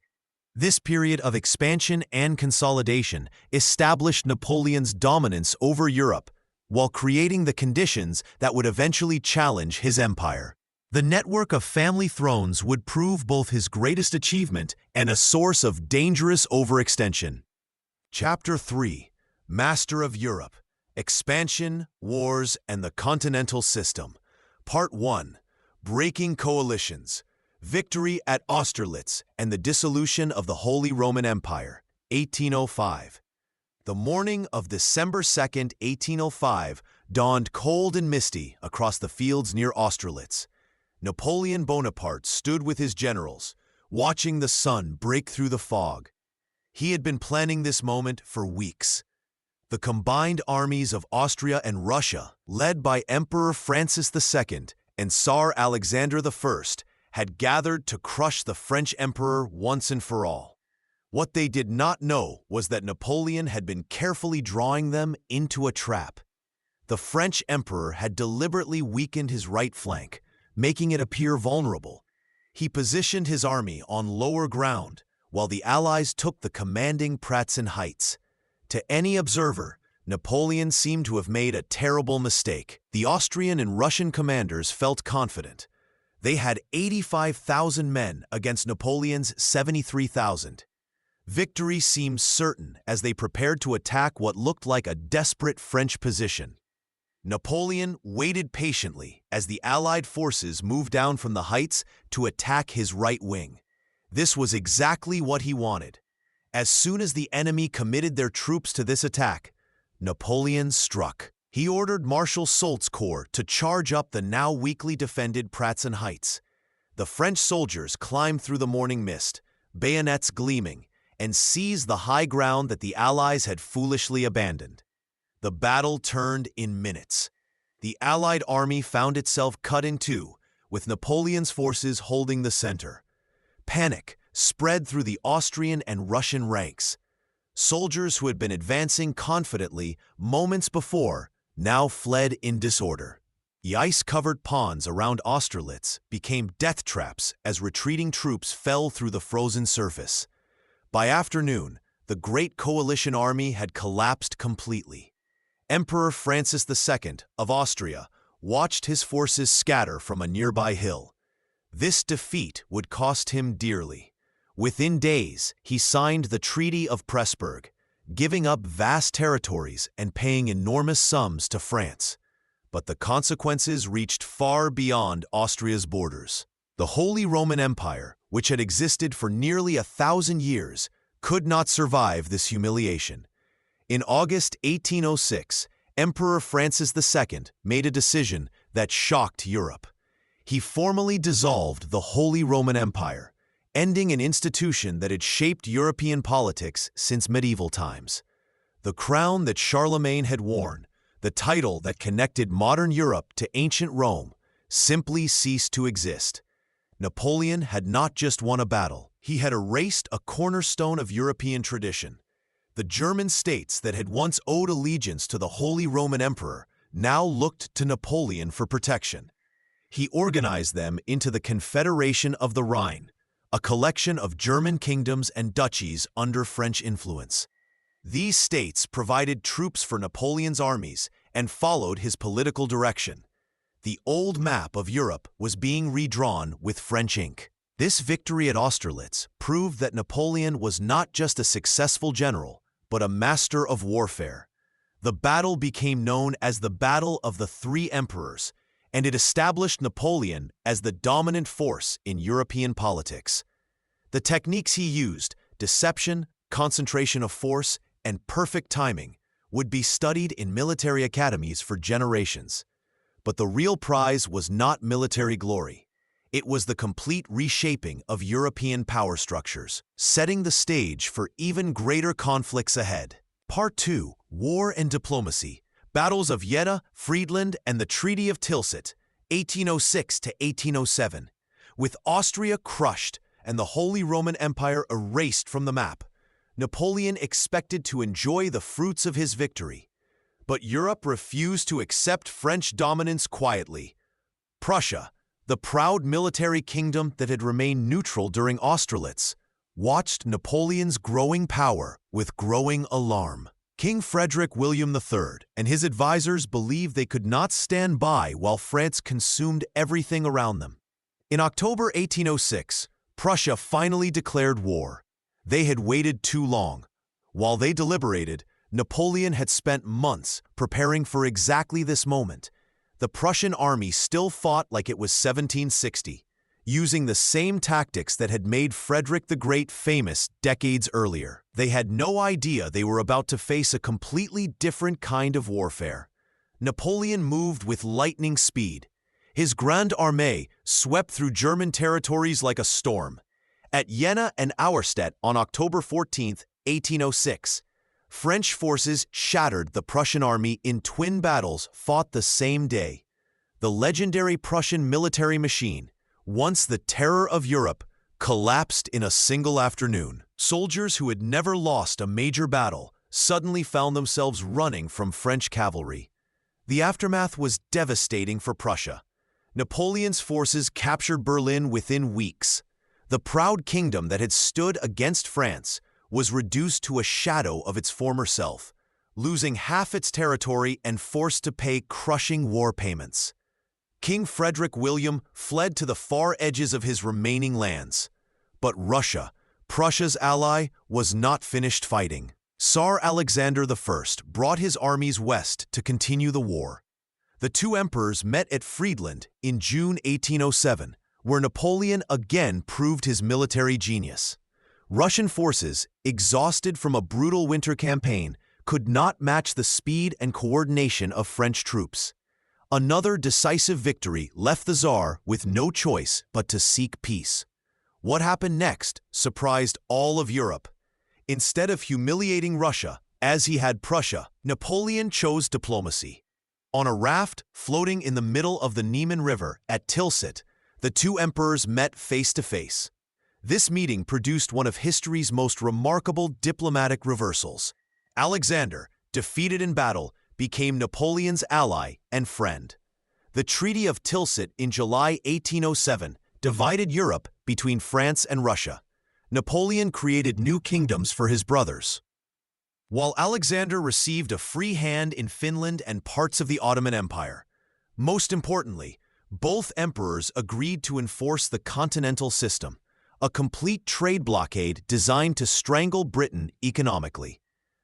This period of expansion and consolidation established Napoleon's dominance over Europe, while creating the conditions that would eventually challenge his empire. The network of family thrones would prove both his greatest achievement and a source of dangerous overextension. Chapter 3. Master of Europe, Expansion, Wars, and the Continental System. Part 1. Breaking Coalitions, Victory at Austerlitz, and the Dissolution of the Holy Roman Empire, 1805. The morning of December 2nd, 1805, dawned cold and misty across the fields near Austerlitz. Napoleon Bonaparte stood with his generals, watching the sun break through the fog. He had been planning this moment for weeks. The combined armies of Austria and Russia, led by Emperor Francis II and Tsar Alexander I, had gathered to crush the French emperor once and for all. What they did not know was that Napoleon had been carefully drawing them into a trap. The French emperor had deliberately weakened his right flank, making it appear vulnerable. He positioned his army on lower ground, while the Allies took the commanding Pratzen Heights. To any observer, Napoleon seemed to have made a terrible mistake. The Austrian and Russian commanders felt confident. They had 85,000 men against Napoleon's 73,000. Victory seemed certain as they prepared to attack what looked like a desperate French position. Napoleon waited patiently as the Allied forces moved down from the heights to attack his right wing. This was exactly what he wanted. As soon as the enemy committed their troops to this attack, Napoleon struck. He ordered Marshal Soult's corps to charge up the now weakly defended Pratzen Heights. The French soldiers climbed through the morning mist, bayonets gleaming, and seized the high ground that the Allies had foolishly abandoned. The battle turned in minutes. The Allied army found itself cut in two, with Napoleon's forces holding the center. Panic spread through the Austrian and Russian ranks. Soldiers who had been advancing confidently moments before now fled in disorder. The ice-covered ponds around Austerlitz became death traps as retreating troops fell through the frozen surface. By afternoon, the great coalition army had collapsed completely. Emperor Francis II of Austria watched his forces scatter from a nearby hill. This defeat would cost him dearly. Within days, he signed the Treaty of Pressburg, giving up vast territories and paying enormous sums to France. But the consequences reached far beyond Austria's borders. The Holy Roman Empire, which had existed for nearly 1,000 years, could not survive this humiliation. In August 1806, Emperor Francis II made a decision that shocked Europe. He formally dissolved the Holy Roman Empire, ending an institution that had shaped European politics since medieval times. The crown that Charlemagne had worn, the title that connected modern Europe to ancient Rome, simply ceased to exist. Napoleon had not just won a battle, he had erased a cornerstone of European tradition. The German states that had once owed allegiance to the Holy Roman Emperor now looked to Napoleon for protection. He organized them into the Confederation of the Rhine, a collection of German kingdoms and duchies under French influence. These states provided troops for Napoleon's armies and followed his political direction. The old map of Europe was being redrawn with French ink. This victory at Austerlitz proved that Napoleon was not just a successful general, but a master of warfare. The battle became known as the Battle of the Three Emperors, and it established Napoleon as the dominant force in European politics. The techniques he used, deception, concentration of force, and perfect timing, would be studied in military academies for generations. But the real prize was not military glory. It was the complete reshaping of European power structures, setting the stage for even greater conflicts ahead. Part 2, War and Diplomacy, Battles of Jena, Friedland, and the Treaty of Tilsit, 1806 to 1807. With Austria crushed and the Holy Roman Empire erased from the map, Napoleon expected to enjoy the fruits of his victory. But Europe refused to accept French dominance quietly. Prussia, the proud military kingdom that had remained neutral during Austerlitz, watched Napoleon's growing power with growing alarm. King Frederick William III and his advisors believed they could not stand by while France consumed everything around them. In October 1806, Prussia finally declared war. They had waited too long. While they deliberated, Napoleon had spent months preparing for exactly this moment. The Prussian army still fought like it was 1760. using the same tactics that had made Frederick the Great famous decades earlier. They had no idea they were about to face a completely different kind of warfare. Napoleon moved with lightning speed. His Grande Armée swept through German territories like a storm. At Jena and Austerlitz on October 14, 1806, French forces shattered the Prussian army in twin battles fought the same day. The legendary Prussian military machine, once the terror of Europe, collapsed in a single afternoon. Soldiers who had never lost a major battle suddenly found themselves running from French cavalry. The aftermath was devastating for Prussia. Napoleon's forces captured Berlin within weeks. The proud kingdom that had stood against France was reduced to a shadow of its former self, losing half its territory and forced to pay crushing war payments. King Frederick William fled to the far edges of his remaining lands. But Russia, Prussia's ally, was not finished fighting. Tsar Alexander I brought his armies west to continue the war. The two emperors met at Friedland in June 1807, where Napoleon again proved his military genius. Russian forces, exhausted from a brutal winter campaign, could not match the speed and coordination of French troops. Another decisive victory left the Tsar with no choice but to seek peace. What happened next surprised all of Europe. Instead of humiliating Russia, as he had Prussia, Napoleon chose diplomacy. On a raft floating in the middle of the Niemen River at Tilsit, the two emperors met face to face. This meeting produced one of history's most remarkable diplomatic reversals. Alexander, defeated in battle, became Napoleon's ally and friend. The Treaty of Tilsit in July 1807 divided Europe between France and Russia. Napoleon created new kingdoms for his brothers, while Alexander received a free hand in Finland and parts of the Ottoman Empire. Most importantly, both emperors agreed to enforce the Continental system, a complete trade blockade designed to strangle Britain economically.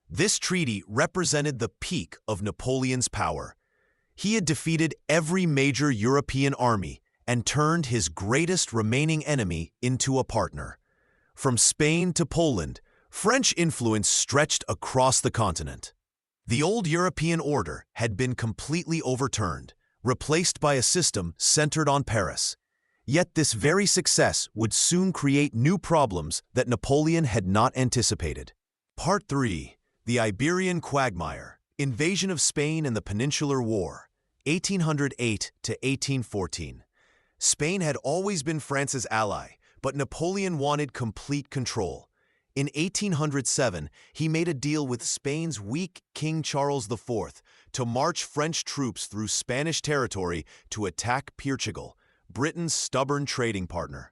This treaty represented the peak of Napoleon's power. He had defeated every major European army and turned his greatest remaining enemy into a partner. From Spain to Poland, French influence stretched across the continent. The old European order had been completely overturned, replaced by a system centered on Paris. Yet this very success would soon create new problems that Napoleon had not anticipated. Part 3. The Iberian Quagmire, Invasion of Spain and the Peninsular War, 1808 to 1814. Spain had always been France's ally, but Napoleon wanted complete control. In 1807, he made a deal with Spain's weak King Charles IV to march French troops through Spanish territory to attack Portugal, Britain's stubborn trading partner.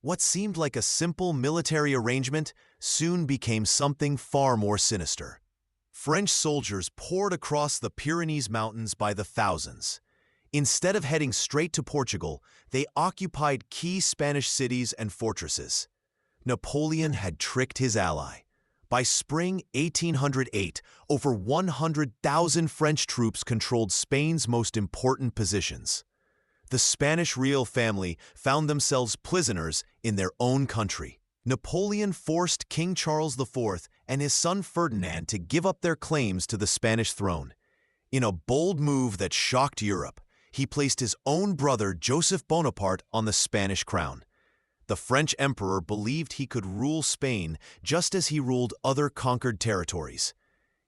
What seemed like a simple military arrangement soon became something far more sinister. French soldiers poured across the Pyrenees Mountains by the thousands. Instead of heading straight to Portugal, they occupied key Spanish cities and fortresses. Napoleon had tricked his ally. By spring 1808, over 100,000 French troops controlled Spain's most important positions. The Spanish royal family found themselves prisoners in their own country. Napoleon forced King Charles IV and his son Ferdinand to give up their claims to the Spanish throne. In a bold move that shocked Europe, he placed his own brother Joseph Bonaparte on the Spanish crown. The French emperor believed he could rule Spain just as he ruled other conquered territories.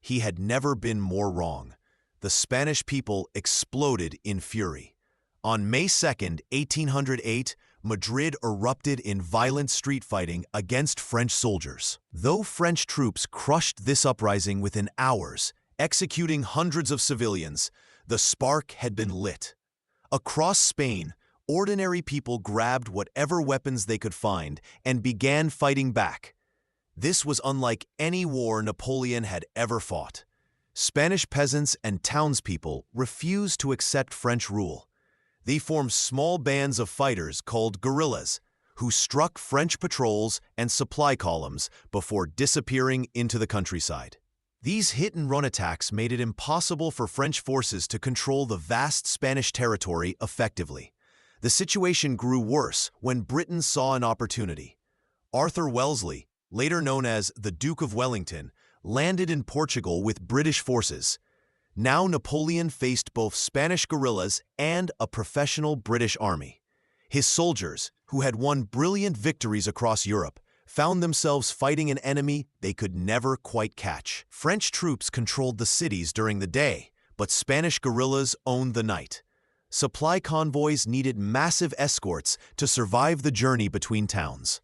He had never been more wrong. The Spanish people exploded in fury. On May 2, 1808, Madrid erupted in violent street fighting against French soldiers. Though French troops crushed this uprising within hours, executing hundreds of civilians, the spark had been lit. Across Spain, ordinary people grabbed whatever weapons they could find and began fighting back. This was unlike any war Napoleon had ever fought. Spanish peasants and townspeople refused to accept French rule. They formed small bands of fighters called guerrillas, who struck French patrols and supply columns before disappearing into the countryside. These hit-and-run attacks made it impossible for French forces to control the vast Spanish territory effectively. The situation grew worse when Britain saw an opportunity. Arthur Wellesley, later known as the Duke of Wellington, landed in Portugal with British forces. Now Napoleon faced both Spanish guerrillas and a professional British army. His soldiers, who had won brilliant victories across Europe, found themselves fighting an enemy they could never quite catch. French troops controlled the cities during the day, but Spanish guerrillas owned the night. Supply convoys needed massive escorts to survive the journey between towns.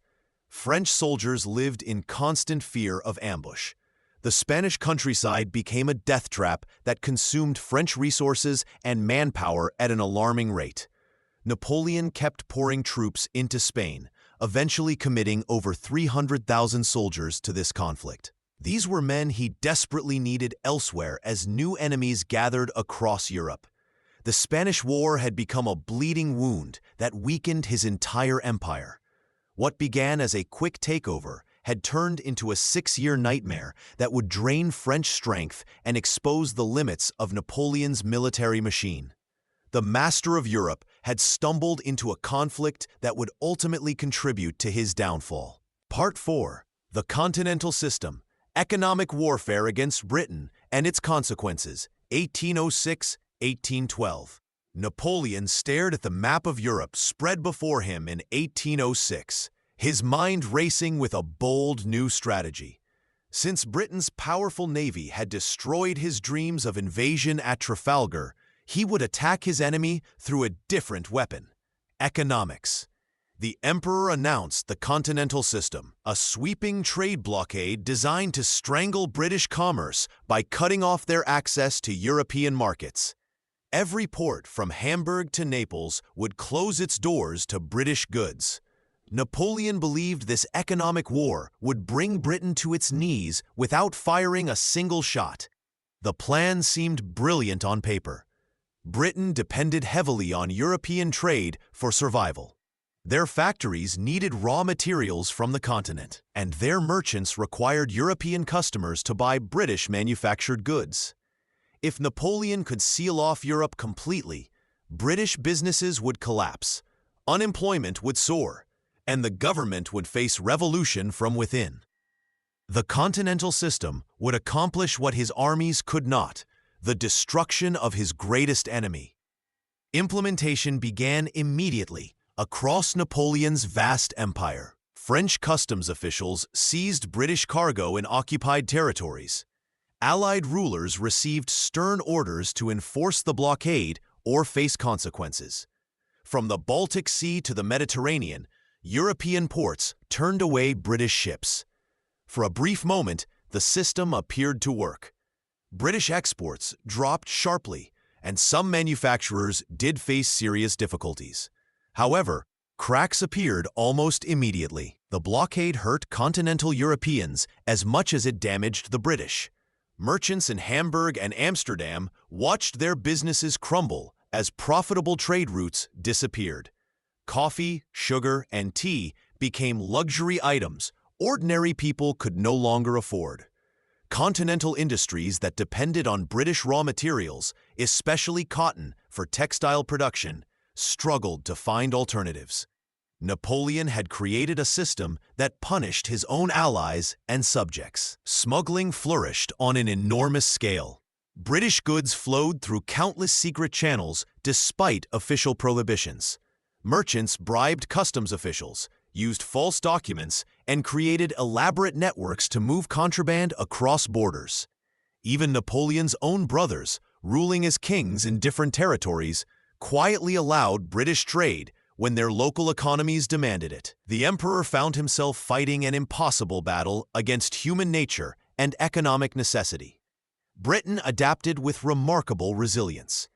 French soldiers lived in constant fear of ambush. The Spanish countryside became a death trap that consumed French resources and manpower at an alarming rate. Napoleon kept pouring troops into Spain, eventually committing over 300,000 soldiers to this conflict. These were men he desperately needed elsewhere as new enemies gathered across Europe. The Spanish War had become a bleeding wound that weakened his entire empire. What began as a quick takeover had turned into a 6-year nightmare that would drain French strength and expose the limits of Napoleon's military machine. The master of Europe had stumbled into a conflict that would ultimately contribute to his downfall. Part 4. The Continental System, Economic Warfare Against Britain and Its Consequences, 1806-1812. Napoleon stared at the map of Europe spread before him in 1806, his mind racing with a bold new strategy. Since Britain's powerful navy had destroyed his dreams of invasion at Trafalgar, he would attack his enemy through a different weapon: economics. The Emperor announced the Continental System, a sweeping trade blockade designed to strangle British commerce by cutting off their access to European markets. Every port from Hamburg to Naples would close its doors to British goods. Napoleon believed this economic war would bring Britain to its knees without firing a single shot. The plan seemed brilliant on paper. Britain depended heavily on European trade for survival. Their factories needed raw materials from the continent, and their merchants required European customers to buy British-manufactured goods. If Napoleon could seal off Europe completely, British businesses would collapse, unemployment would soar, and the government would face revolution from within. The Continental System would accomplish what his armies could not: the destruction of his greatest enemy. Implementation began immediately across Napoleon's vast empire. French customs officials seized British cargo in occupied territories. Allied rulers received stern orders to enforce the blockade or face consequences. From the Baltic Sea to the Mediterranean, European ports turned away British ships. For a brief moment, the system appeared to work. British exports dropped sharply, and some manufacturers did face serious difficulties. However, cracks appeared almost immediately. The blockade hurt continental Europeans as much as it damaged the British. Merchants in Hamburg and Amsterdam watched their businesses crumble as profitable trade routes disappeared. Coffee, sugar, and tea became luxury items ordinary people could no longer afford. Continental industries that depended on British raw materials, especially cotton, for textile production, struggled to find alternatives. Napoleon had created a system that punished his own allies and subjects. Smuggling flourished on an enormous scale. British goods flowed through countless secret channels despite official prohibitions. Merchants bribed customs officials, used false documents, and created elaborate networks to move contraband across borders. Even Napoleon's own brothers, ruling as kings in different territories, quietly allowed British trade when their local economies demanded it. The emperor found himself fighting an impossible battle against human nature and economic necessity. Britain adapted with remarkable resilience.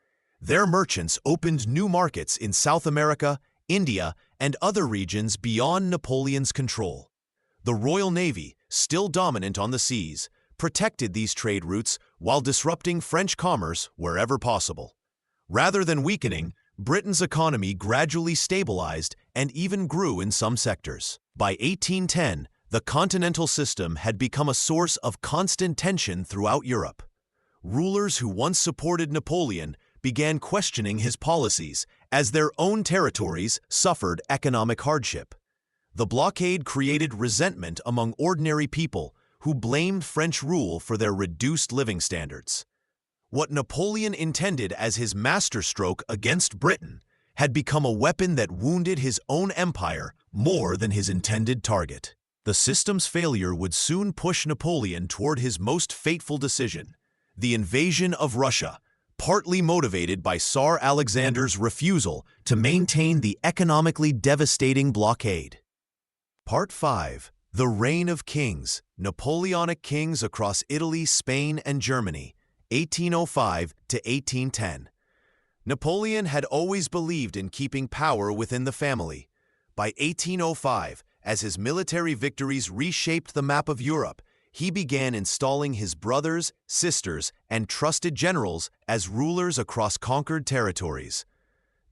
Their merchants opened new markets in South America, India, and other regions beyond Napoleon's control. The Royal Navy, still dominant on the seas, protected these trade routes while disrupting French commerce wherever possible. Rather than weakening, Britain's economy gradually stabilized and even grew in some sectors. By 1810, the Continental System had become a source of constant tension throughout Europe. Rulers who once supported Napoleon began questioning his policies as their own territories suffered economic hardship. The blockade created resentment among ordinary people who blamed French rule for their reduced living standards. What Napoleon intended as his masterstroke against Britain had become a weapon that wounded his own empire more than his intended target. The system's failure would soon push Napoleon toward his most fateful decision, the invasion of Russia, partly motivated by Tsar Alexander's refusal to maintain the economically devastating blockade. Part 5. The Reign of Kings, Napoleonic Kings across Italy, Spain, and Germany, 1805 to 1810. Napoleon had always believed in keeping power within the family. By 1805, as his military victories reshaped the map of Europe, he began installing his brothers, sisters, and trusted generals as rulers across conquered territories.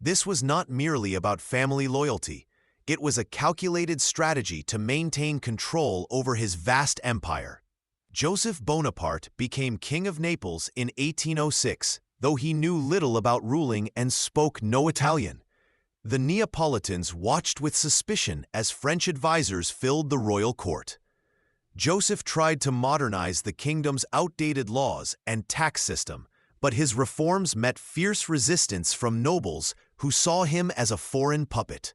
This was not merely about family loyalty. It was a calculated strategy to maintain control over his vast empire. Joseph Bonaparte became King of Naples in 1806, though he knew little about ruling and spoke no Italian. The Neapolitans watched with suspicion as French advisors filled the royal court. Joseph tried to modernize the kingdom's outdated laws and tax system, but his reforms met fierce resistance from nobles who saw him as a foreign puppet.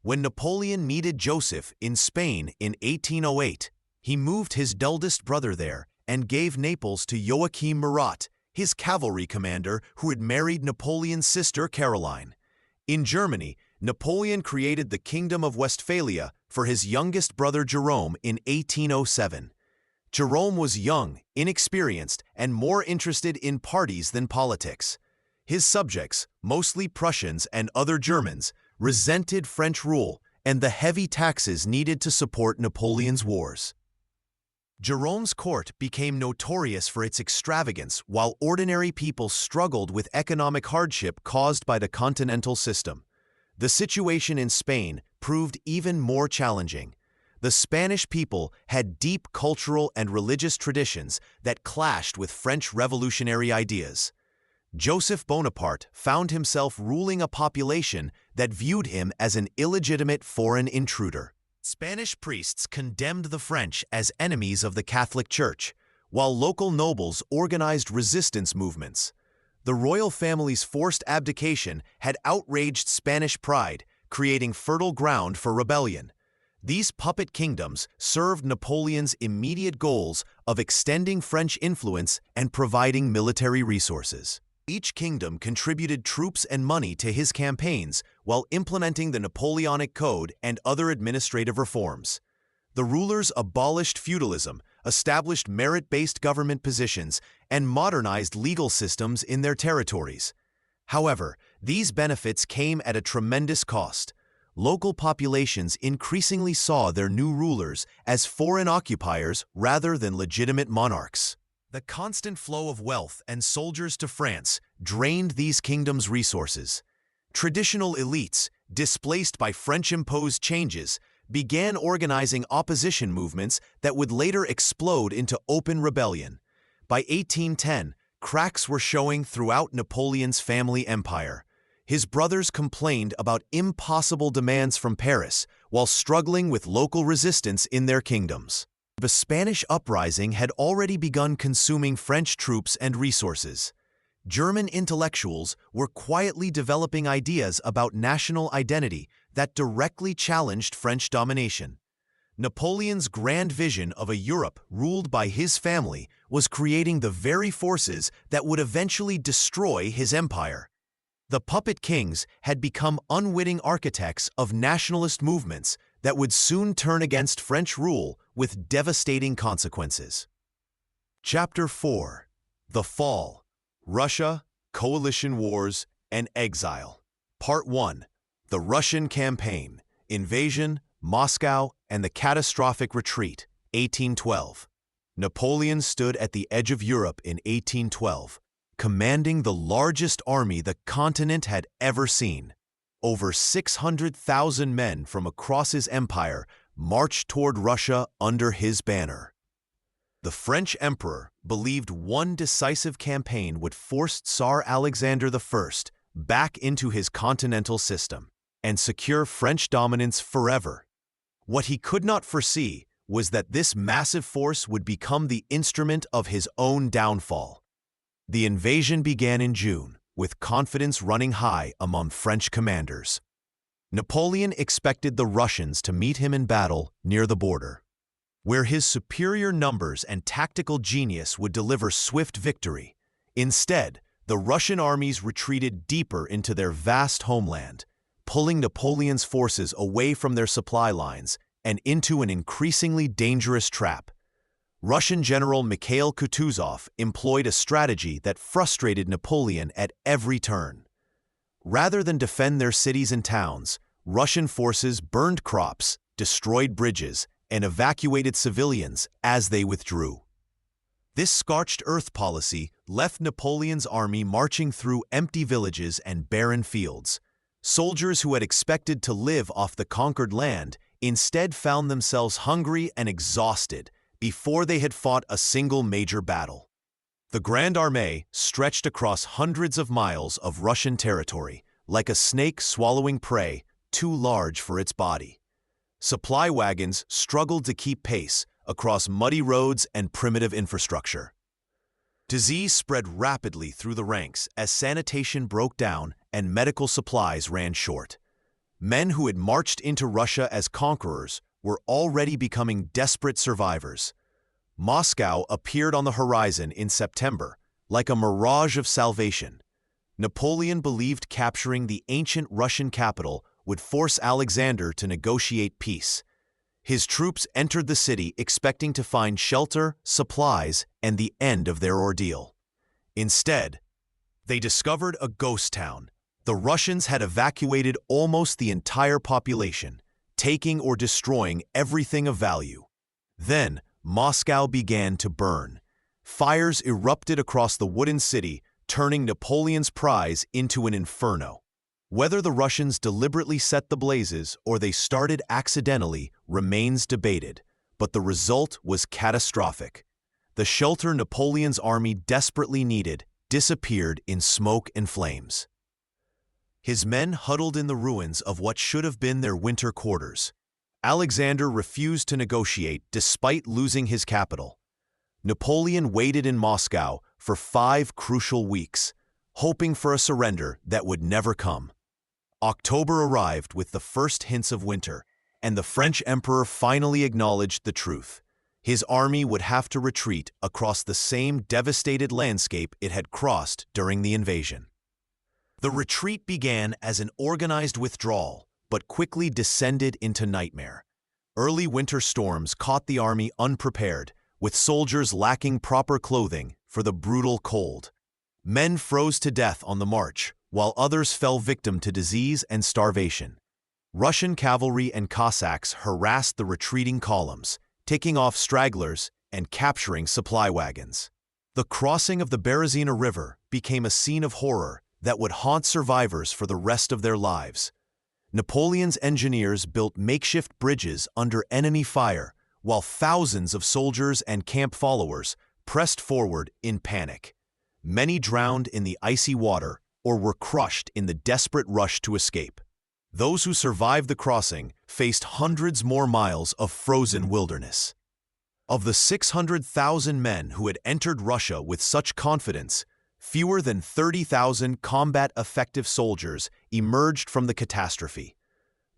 When Napoleon meted Joseph in Spain in 1808, he moved his eldest brother there and gave Naples to Joachim Murat, his cavalry commander who had married Napoleon's sister Caroline. In Germany, Napoleon created the Kingdom of Westphalia for his youngest brother Jerome in 1807. Jerome was young, inexperienced, and more interested in parties than politics. His subjects, mostly Prussians and other Germans, resented French rule and the heavy taxes needed to support Napoleon's wars. Jerome's court became notorious for its extravagance while ordinary people struggled with economic hardship caused by the Continental system. The situation in Spain proved even more challenging. The Spanish people had deep cultural and religious traditions that clashed with French revolutionary ideas. Joseph Bonaparte found himself ruling a population that viewed him as an illegitimate foreign intruder. Spanish priests condemned the French as enemies of the Catholic Church, while local nobles organized resistance movements. The royal family's forced abdication had outraged Spanish pride, creating fertile ground for rebellion. These puppet kingdoms served Napoleon's immediate goals of extending French influence and providing military resources. Each kingdom contributed troops and money to his campaigns while implementing the Napoleonic Code and other administrative reforms. The rulers abolished feudalism, established merit-based government positions, and modernized legal systems in their territories. However, these benefits came at a tremendous cost. Local populations increasingly saw their new rulers as foreign occupiers rather than legitimate monarchs. The constant flow of wealth and soldiers to France drained these kingdoms' resources. Traditional elites, displaced by French-imposed changes, began organizing opposition movements that would later explode into open rebellion. By 1810, cracks were showing throughout Napoleon's family empire. His brothers complained about impossible demands from Paris while struggling with local resistance in their kingdoms. The Spanish uprising had already begun consuming French troops and resources. German intellectuals were quietly developing ideas about national identity that directly challenged French domination. Napoleon's grand vision of a Europe ruled by his family was creating the very forces that would eventually destroy his empire. The puppet kings had become unwitting architects of nationalist movements that would soon turn against French rule with devastating consequences. Chapter 4. The Fall, Russia, Coalition Wars, and Exile. Part 1. The Russian Campaign, Invasion, Moscow, and the Catastrophic Retreat, 1812. Napoleon stood at the edge of Europe in 1812, commanding the largest army the continent had ever seen. Over 600,000 men from across his empire marched toward Russia under his banner. The French emperor believed one decisive campaign would force Tsar Alexander I back into his continental system and secure French dominance forever. What he could not foresee was that this massive force would become the instrument of his own downfall. The invasion began in June, with confidence running high among French commanders. Napoleon expected the Russians to meet him in battle near the border, where his superior numbers and tactical genius would deliver swift victory. Instead, the Russian armies retreated deeper into their vast homeland, pulling Napoleon's forces away from their supply lines and into an increasingly dangerous trap. Russian General Mikhail Kutuzov employed a strategy that frustrated Napoleon at every turn. Rather than defend their cities and towns, Russian forces burned crops, destroyed bridges, and evacuated civilians as they withdrew. This scorched earth policy left Napoleon's army marching through empty villages and barren fields. Soldiers who had expected to live off the conquered land instead found themselves hungry and exhausted before they had fought a single major battle. The Grande Armée stretched across hundreds of miles of Russian territory, like a snake swallowing prey too large for its body. Supply wagons struggled to keep pace across muddy roads and primitive infrastructure. Disease spread rapidly through the ranks as sanitation broke down and medical supplies ran short. Men who had marched into Russia as conquerors were already becoming desperate survivors. Moscow appeared on the horizon in September, like a mirage of salvation. Napoleon believed capturing the ancient Russian capital would force Alexander to negotiate peace. His troops entered the city expecting to find shelter, supplies, and the end of their ordeal. Instead, they discovered a ghost town. The Russians had evacuated almost the entire population, taking or destroying everything of value. Then, Moscow began to burn. Fires erupted across the wooden city, turning Napoleon's prize into an inferno. Whether the Russians deliberately set the blazes or they started accidentally remains debated, but the result was catastrophic. The shelter Napoleon's army desperately needed disappeared in smoke and flames. His men huddled in the ruins of what should have been their winter quarters. Alexander refused to negotiate despite losing his capital. Napoleon waited in Moscow for 5 crucial weeks, hoping for a surrender that would never come. October arrived with the first hints of winter, and the French emperor finally acknowledged the truth. His army would have to retreat across the same devastated landscape it had crossed during the invasion. The retreat began as an organized withdrawal, but quickly descended into nightmare. Early winter storms caught the army unprepared, with soldiers lacking proper clothing for the brutal cold. Men froze to death on the march, while others fell victim to disease and starvation. Russian cavalry and Cossacks harassed the retreating columns, taking off stragglers and capturing supply wagons. The crossing of the Berezina River became a scene of horror that would haunt survivors for the rest of their lives. Napoleon's engineers built makeshift bridges under enemy fire, while thousands of soldiers and camp followers pressed forward in panic. Many drowned in the icy water or were crushed in the desperate rush to escape. Those who survived the crossing faced hundreds more miles of frozen wilderness. Of the 600,000 men who had entered Russia with such confidence, fewer than 30,000 combat-effective soldiers emerged from the catastrophe.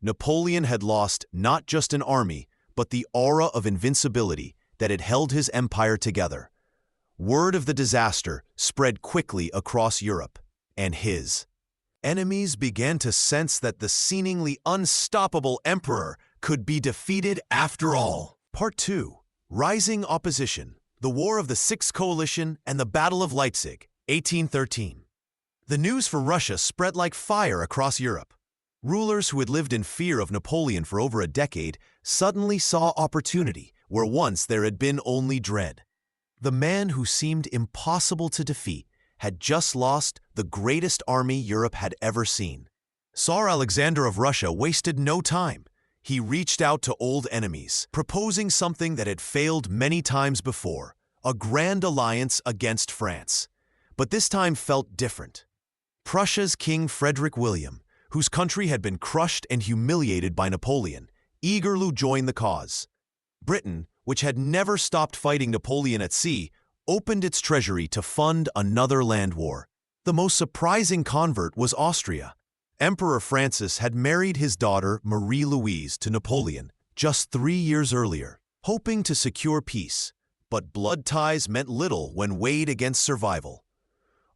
Napoleon had lost not just an army, but the aura of invincibility that had held his empire together. Word of the disaster spread quickly across Europe, and his enemies began to sense that the seemingly unstoppable emperor could be defeated after all. Part 2. Rising Opposition, the War of the Sixth Coalition and the Battle of Leipzig, 1813. The news for Russia spread like fire across Europe. Rulers who had lived in fear of Napoleon for over a decade suddenly saw opportunity where once there had been only dread. The man who seemed impossible to defeat had just lost the greatest army Europe had ever seen. Tsar Alexander of Russia wasted no time. He reached out to old enemies, proposing something that had failed many times before, a grand alliance against France. But this time felt different. Prussia's King Frederick William, whose country had been crushed and humiliated by Napoleon, eagerly joined the cause. Britain, which had never stopped fighting Napoleon at sea, opened its treasury to fund another land war. The most surprising convert was Austria. Emperor Francis had married his daughter Marie-Louise to Napoleon just 3 years earlier, hoping to secure peace. But blood ties meant little when weighed against survival.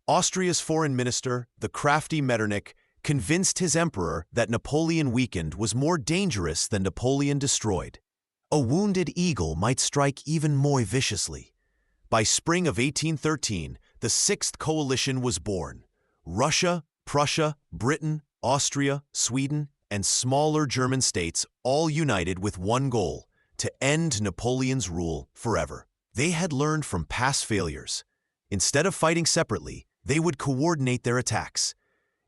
Austria's foreign minister, the crafty Metternich, convinced his emperor that Napoleon weakened was more dangerous than Napoleon destroyed. A wounded eagle might strike even more viciously. By spring of 1813, the Sixth Coalition was born. Russia, Prussia, Britain, Austria, Sweden, and smaller German states all united with one goal: to end Napoleon's rule forever. They had learned from past failures. Instead of fighting separately, they would coordinate their attacks.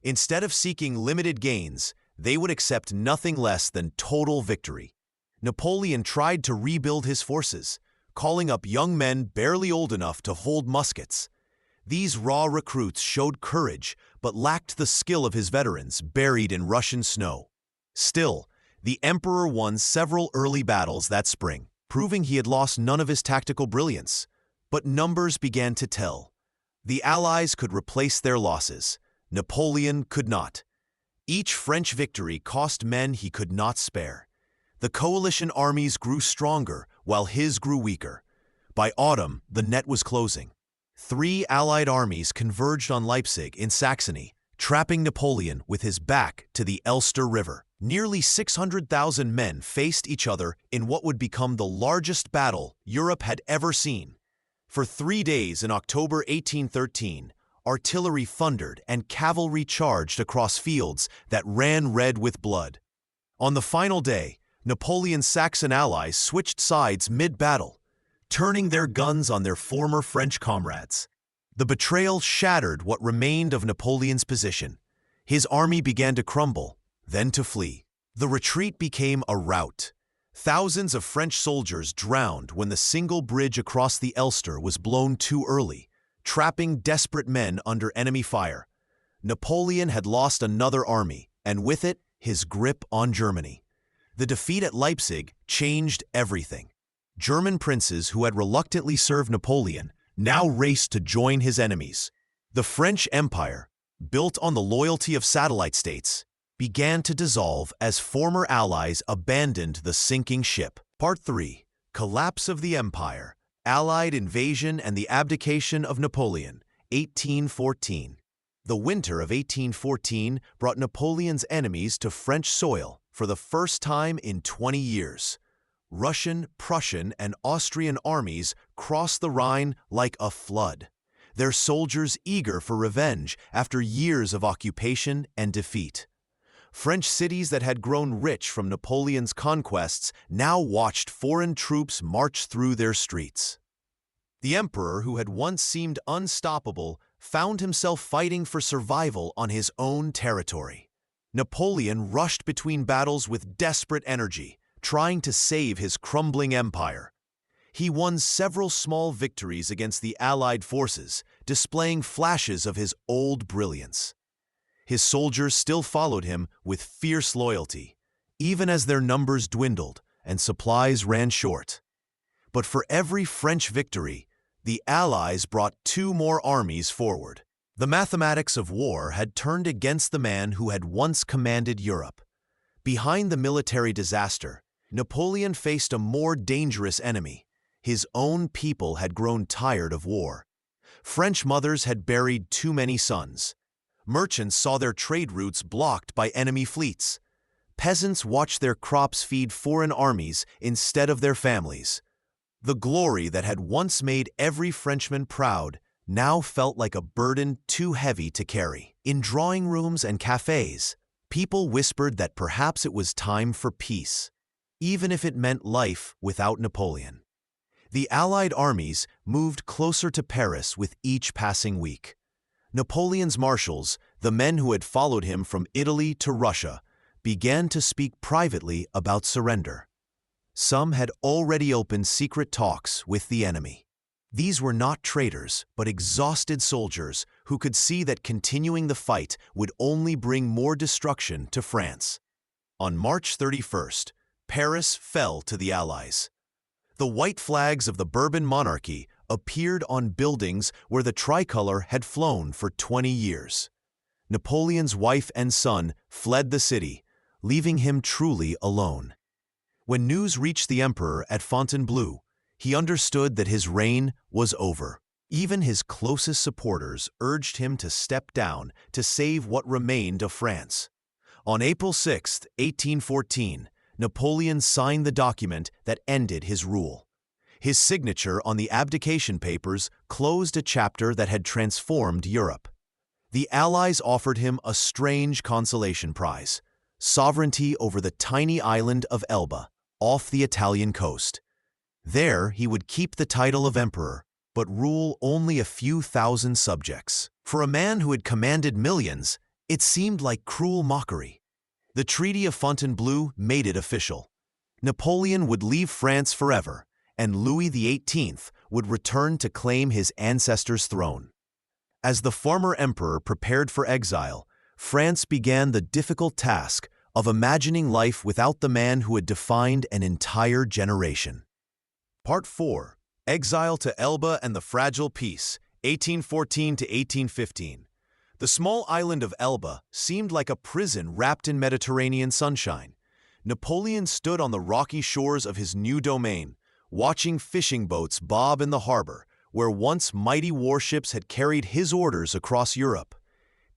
Instead of seeking limited gains, they would accept nothing less than total victory. Napoleon tried to rebuild his forces, calling up young men barely old enough to hold muskets. These raw recruits showed courage, but lacked the skill of his veterans buried in Russian snow. Still, the emperor won several early battles that spring, proving he had lost none of his tactical brilliance. But numbers began to tell. The Allies could replace their losses. Napoleon could not. Each French victory cost men he could not spare. The coalition armies grew stronger, while his grew weaker. By autumn, the net was closing. 3 Allied armies converged on Leipzig in Saxony, trapping Napoleon with his back to the Elster River. Nearly 600,000 men faced each other in what would become the largest battle Europe had ever seen. For 3 days in October 1813, artillery thundered and cavalry charged across fields that ran red with blood. On the final day, Napoleon's Saxon allies switched sides mid-battle, turning their guns on their former French comrades. The betrayal shattered what remained of Napoleon's position. His army began to crumble, then to flee. The retreat became a rout. Thousands of French soldiers drowned when the single bridge across the Elster was blown too early, trapping desperate men under enemy fire. Napoleon had lost another army, and with it, his grip on Germany. The defeat at Leipzig changed everything. German princes who had reluctantly served Napoleon now raced to join his enemies. The French Empire, built on the loyalty of satellite states, began to dissolve as former allies abandoned the sinking ship. Part 3. Collapse of the Empire, Allied Invasion and the Abdication of Napoleon, 1814. The winter of 1814 brought Napoleon's enemies to French soil for the first time in 20 years. Russian, Prussian, and Austrian armies crossed the Rhine like a flood, their soldiers eager for revenge after years of occupation and defeat. French cities that had grown rich from Napoleon's conquests now watched foreign troops march through their streets. The emperor, who had once seemed unstoppable, found himself fighting for survival on his own territory. Napoleon rushed between battles with desperate energy, trying to save his crumbling empire. He won several small victories against the Allied forces, displaying flashes of his old brilliance. His soldiers still followed him with fierce loyalty, even as their numbers dwindled and supplies ran short. But for every French victory, the Allies brought 2 more armies forward. The mathematics of war had turned against the man who had once commanded Europe. Behind the military disaster, Napoleon faced a more dangerous enemy. His own people had grown tired of war. French mothers had buried too many sons. Merchants saw their trade routes blocked by enemy fleets. Peasants watched their crops feed foreign armies instead of their families. The glory that had once made every Frenchman proud now felt like a burden too heavy to carry. In drawing rooms and cafes, people whispered that perhaps it was time for peace, even if it meant life without Napoleon. The Allied armies moved closer to Paris with each passing week. Napoleon's marshals, the men who had followed him from Italy to Russia, began to speak privately about surrender. Some had already opened secret talks with the enemy. These were not traitors, but exhausted soldiers who could see that continuing the fight would only bring more destruction to France. On March 31st, Paris fell to the Allies. The white flags of the Bourbon monarchy appeared on buildings where the tricolor had flown for 20 years. Napoleon's wife and son fled the city, leaving him truly alone. When news reached the emperor at Fontainebleau, he understood that his reign was over. Even his closest supporters urged him to step down to save what remained of France. On April 6, 1814, Napoleon signed the document that ended his rule. His signature on the abdication papers closed a chapter that had transformed Europe. The Allies offered him a strange consolation prize: sovereignty over the tiny island of Elba, off the Italian coast. There he would keep the title of emperor, but rule only a few thousand subjects. For a man who had commanded millions, it seemed like cruel mockery. The Treaty of Fontainebleau made it official. Napoleon would leave France forever, and Louis XVIII would return to claim his ancestors' throne. As the former emperor prepared for exile, France began the difficult task of imagining life without the man who had defined an entire generation. Part 4. Exile to Elba and the Fragile Peace, 1814 to 1815. The small island of Elba seemed like a prison wrapped in Mediterranean sunshine. Napoleon stood on the rocky shores of his new domain, watching fishing boats bob in the harbor, where once mighty warships had carried his orders across Europe.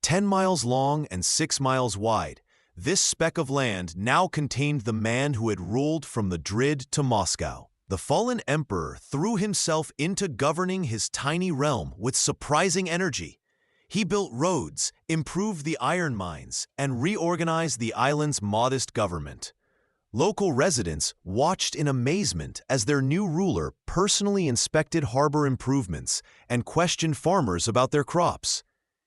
10 miles long and 6 miles wide, this speck of land now contained the man who had ruled from Madrid to Moscow. The fallen emperor threw himself into governing his tiny realm with surprising energy. He built roads, improved the iron mines, and reorganized the island's modest government. Local residents watched in amazement as their new ruler personally inspected harbor improvements and questioned farmers about their crops.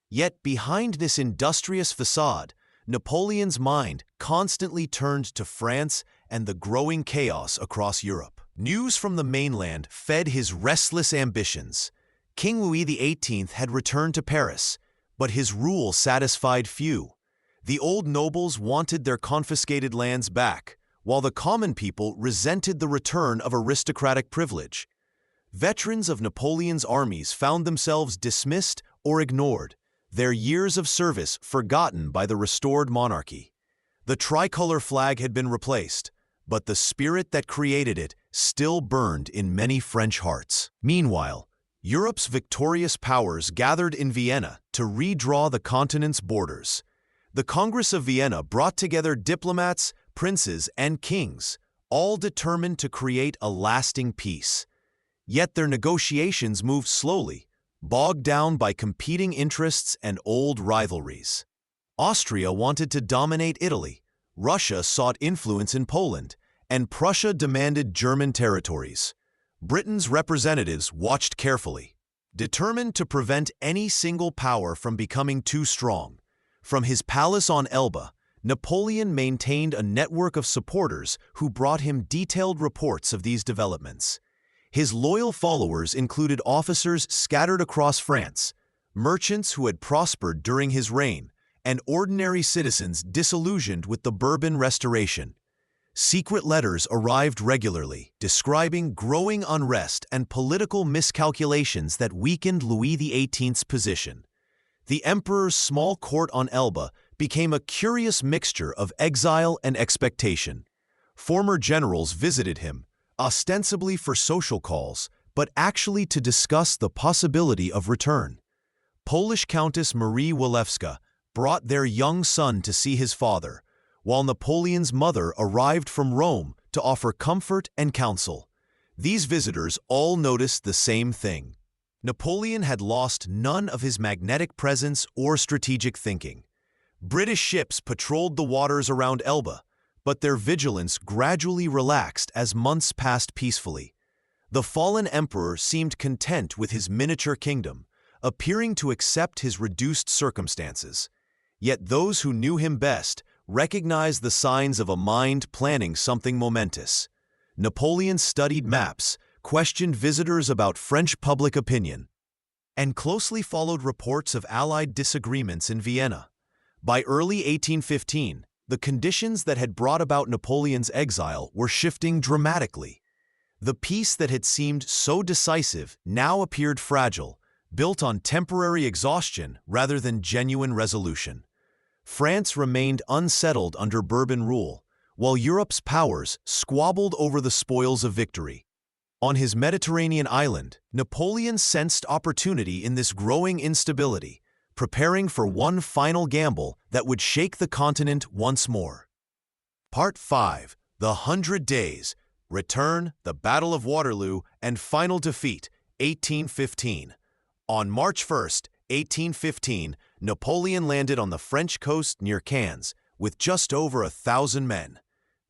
Yet behind this industrious facade, Napoleon's mind constantly turned to France and the growing chaos across Europe. News from the mainland fed his restless ambitions. King Louis XVIII had returned to Paris, but his rule satisfied few. The old nobles wanted their confiscated lands back, while the common people resented the return of aristocratic privilege. Veterans of Napoleon's armies found themselves dismissed or ignored, their years of service forgotten by the restored monarchy. The tricolor flag had been replaced, but the spirit that created it still burned in many French hearts. Meanwhile, Europe's victorious powers gathered in Vienna to redraw the continent's borders. The Congress of Vienna brought together diplomats, princes, and kings, all determined to create a lasting peace. Yet their negotiations moved slowly, bogged down by competing interests and old rivalries. Austria wanted to dominate Italy, Russia sought influence in Poland, and Prussia demanded German territories. Britain's representatives watched carefully, determined to prevent any single power from becoming too strong. From his palace on Elba, Napoleon maintained a network of supporters who brought him detailed reports of these developments. His loyal followers included officers scattered across France, merchants who had prospered during his reign, and ordinary citizens disillusioned with the Bourbon Restoration. Secret letters arrived regularly, describing growing unrest and political miscalculations that weakened Louis XVIII's position. The emperor's small court on Elba became a curious mixture of exile and expectation. Former generals visited him, ostensibly for social calls, but actually to discuss the possibility of return. Polish Countess Marie Walewska brought their young son to see his father, while Napoleon's mother arrived from Rome to offer comfort and counsel. These visitors all noticed the same thing. Napoleon had lost none of his magnetic presence or strategic thinking. British ships patrolled the waters around Elba, but their vigilance gradually relaxed as months passed peacefully. The fallen emperor seemed content with his miniature kingdom, appearing to accept his reduced circumstances. Yet those who knew him best recognized the signs of a mind planning something momentous. Napoleon studied maps, questioned visitors about French public opinion, and closely followed reports of Allied disagreements in Vienna. By early 1815, the conditions that had brought about Napoleon's exile were shifting dramatically. The peace that had seemed so decisive now appeared fragile, built on temporary exhaustion rather than genuine resolution. France remained unsettled under Bourbon rule, while Europe's powers squabbled over the spoils of victory. On his Mediterranean island, Napoleon sensed opportunity in this growing instability, preparing for one final gamble that would shake the continent once more. Part 5. The 100 Days. Return, the Battle of Waterloo, and Final Defeat, 1815. On March 1, 1815, Napoleon landed on the French coast near Cannes, with just over 1,000 men.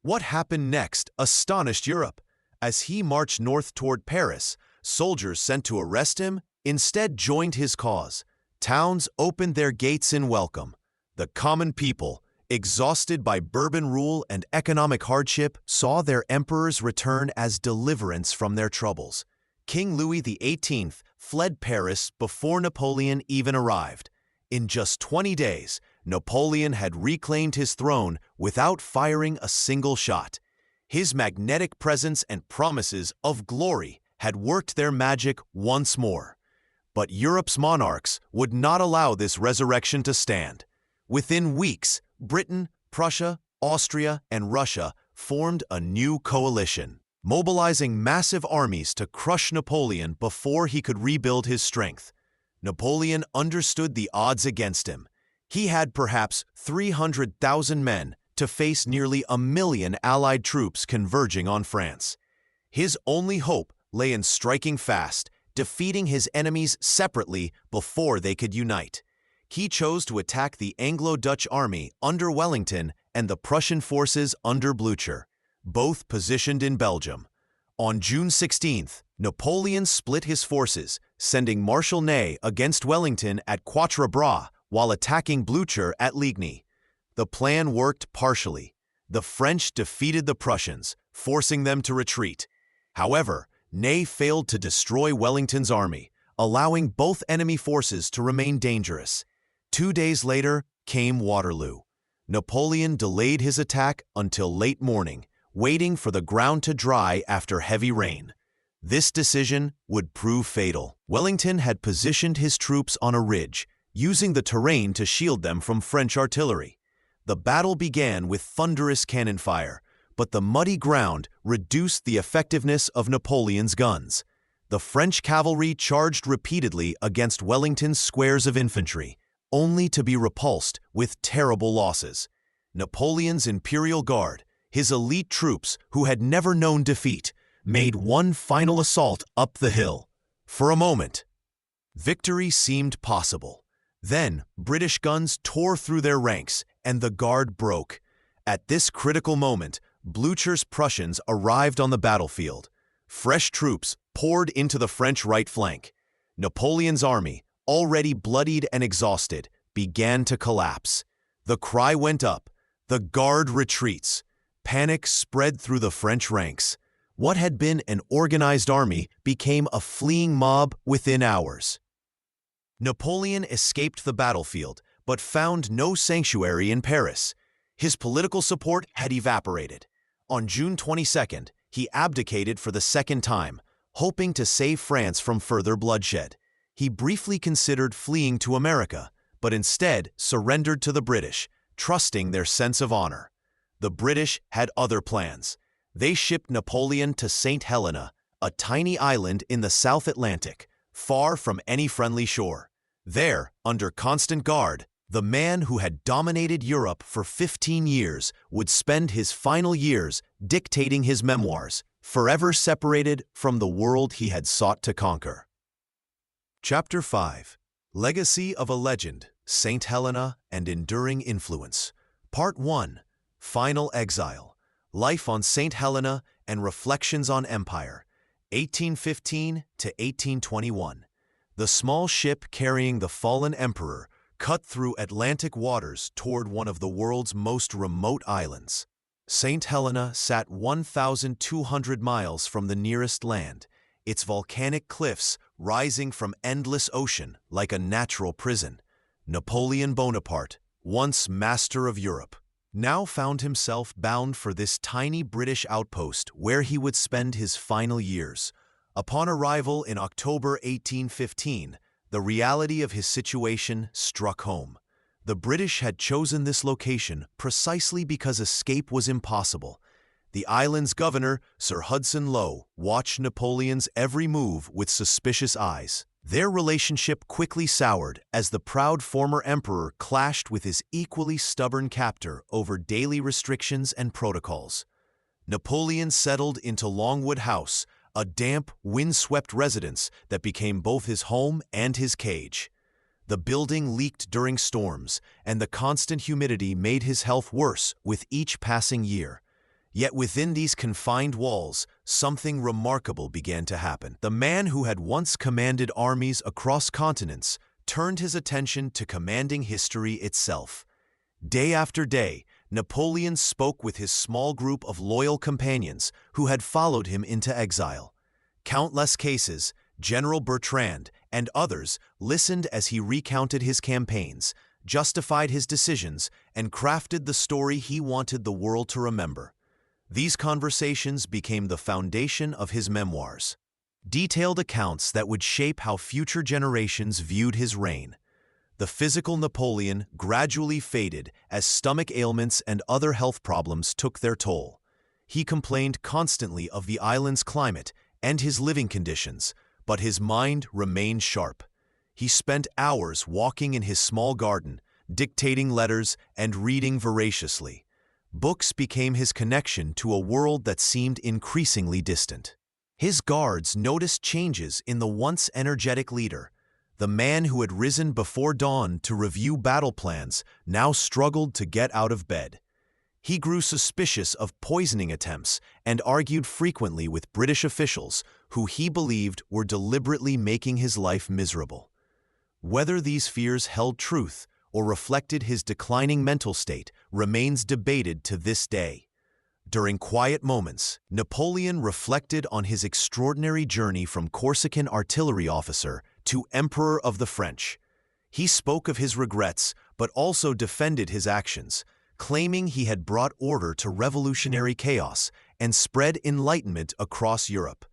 What happened next astonished Europe. As he marched north toward Paris, soldiers sent to arrest him instead joined his cause. Towns opened their gates in welcome. The common people, exhausted by Bourbon rule and economic hardship, saw their emperors return as deliverance from their troubles. King Louis XVIII fled Paris before Napoleon even arrived. In just 20 days, Napoleon had reclaimed his throne without firing a single shot. His magnetic presence and promises of glory had worked their magic once more. But Europe's monarchs would not allow this resurrection to stand. Within weeks, Britain, Prussia, Austria, and Russia formed a new coalition, mobilizing massive armies to crush Napoleon before he could rebuild his strength. Napoleon understood the odds against him. He had perhaps 300,000 men to face nearly 1 million Allied troops converging on France. His only hope lay in striking fast, defeating his enemies separately before they could unite. He chose to attack the Anglo-Dutch army under Wellington and the Prussian forces under Blücher, both positioned in Belgium. On June 16th, Napoleon split his forces, sending Marshal Ney against Wellington at Quatre Bras while attacking Blücher at Ligny. The plan worked partially. The French defeated the Prussians, forcing them to retreat. However, Ney failed to destroy Wellington's army, allowing both enemy forces to remain dangerous. 2 days later came Waterloo. Napoleon delayed his attack until late morning, waiting for the ground to dry after heavy rain. This decision would prove fatal. Wellington had positioned his troops on a ridge, using the terrain to shield them from French artillery. The battle began with thunderous cannon fire, but the muddy ground reduced the effectiveness of Napoleon's guns. The French cavalry charged repeatedly against Wellington's squares of infantry, only to be repulsed with terrible losses. Napoleon's Imperial Guard, his elite troops who had never known defeat, made one final assault up the hill. For a moment, victory seemed possible. Then, British guns tore through their ranks, and the Guard broke. At this critical moment, Blücher's Prussians arrived on the battlefield. Fresh troops poured into the French right flank. Napoleon's army, already bloodied and exhausted, began to collapse. The cry went up, "The Guard retreats." Panic spread through the French ranks. What had been an organized army became a fleeing mob within hours. Napoleon escaped the battlefield, but found no sanctuary in Paris. His political support had evaporated. On June 22nd, he abdicated for the second time, hoping to save France from further bloodshed. He briefly considered fleeing to America, but instead surrendered to the British, trusting their sense of honor. The British had other plans. They shipped Napoleon to St. Helena, a tiny island in the South Atlantic, far from any friendly shore. There, under constant guard, the man who had dominated Europe for 15 years would spend his final years dictating his memoirs, forever separated from the world he had sought to conquer. Chapter 5. Legacy of a Legend, St. Helena and Enduring Influence. Part 1. Final Exile. Life on St. Helena and Reflections on Empire, 1815 to 1821. The small ship carrying the fallen emperor cut through Atlantic waters toward one of the world's most remote islands. St. Helena sat 1,200 miles from the nearest land, its volcanic cliffs rising from endless ocean like a natural prison. Napoleon Bonaparte, once master of Europe, now found himself bound for this tiny British outpost where he would spend his final years. Upon arrival in October 1815, the reality of his situation struck home. The British had chosen this location precisely because escape was impossible. The island's governor, Sir Hudson Lowe, watched Napoleon's every move with suspicious eyes. Their relationship quickly soured as the proud former emperor clashed with his equally stubborn captor over daily restrictions and protocols. Napoleon settled into Longwood House, a damp, wind-swept residence that became both his home and his cage. The building leaked during storms, and the constant humidity made his health worse with each passing year. Yet within these confined walls, something remarkable began to happen. The man who had once commanded armies across continents turned his attention to commanding history itself. Day after day, Napoleon spoke with his small group of loyal companions who had followed him into exile. Countless cases, General Bertrand, and others listened as he recounted his campaigns, justified his decisions, and crafted the story he wanted the world to remember. These conversations became the foundation of his memoirs, detailed accounts that would shape how future generations viewed his reign. The physical Napoleon gradually faded as stomach ailments and other health problems took their toll. He complained constantly of the island's climate and his living conditions, but his mind remained sharp. He spent hours walking in his small garden, dictating letters and reading voraciously. Books became his connection to a world that seemed increasingly distant. His guards noticed changes in the once energetic leader. The man who had risen before dawn to review battle plans now struggled to get out of bed. He grew suspicious of poisoning attempts and argued frequently with British officials who he believed were deliberately making his life miserable. Whether these fears held truth or reflected his declining mental state remains debated to this day. During quiet moments, Napoleon reflected on his extraordinary journey from Corsican artillery officer to Emperor of the French. He spoke of his regrets, but also defended his actions, claiming he had brought order to revolutionary chaos and spread enlightenment across Europe.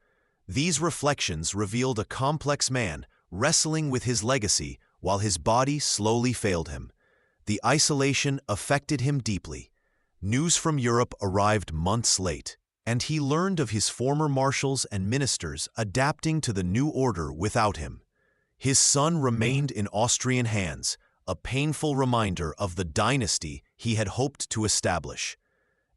These reflections revealed a complex man wrestling with his legacy while his body slowly failed him. The isolation affected him deeply. News from Europe arrived months late, and he learned of his former marshals and ministers adapting to the new order without him. His son remained in Austrian hands, a painful reminder of the dynasty he had hoped to establish.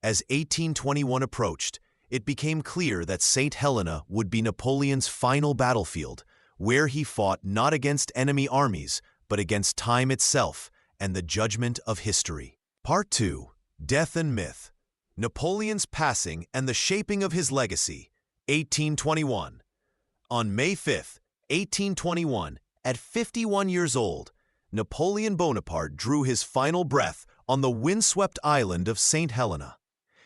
As 1821 approached, it became clear that St. Helena would be Napoleon's final battlefield, where he fought not against enemy armies, but against time itself and the judgment of history. Part 2. Death and Myth. Napoleon's passing and the shaping of his legacy, 1821. On May 5, 1821, at 51 years old, Napoleon Bonaparte drew his final breath on the windswept island of St. Helena.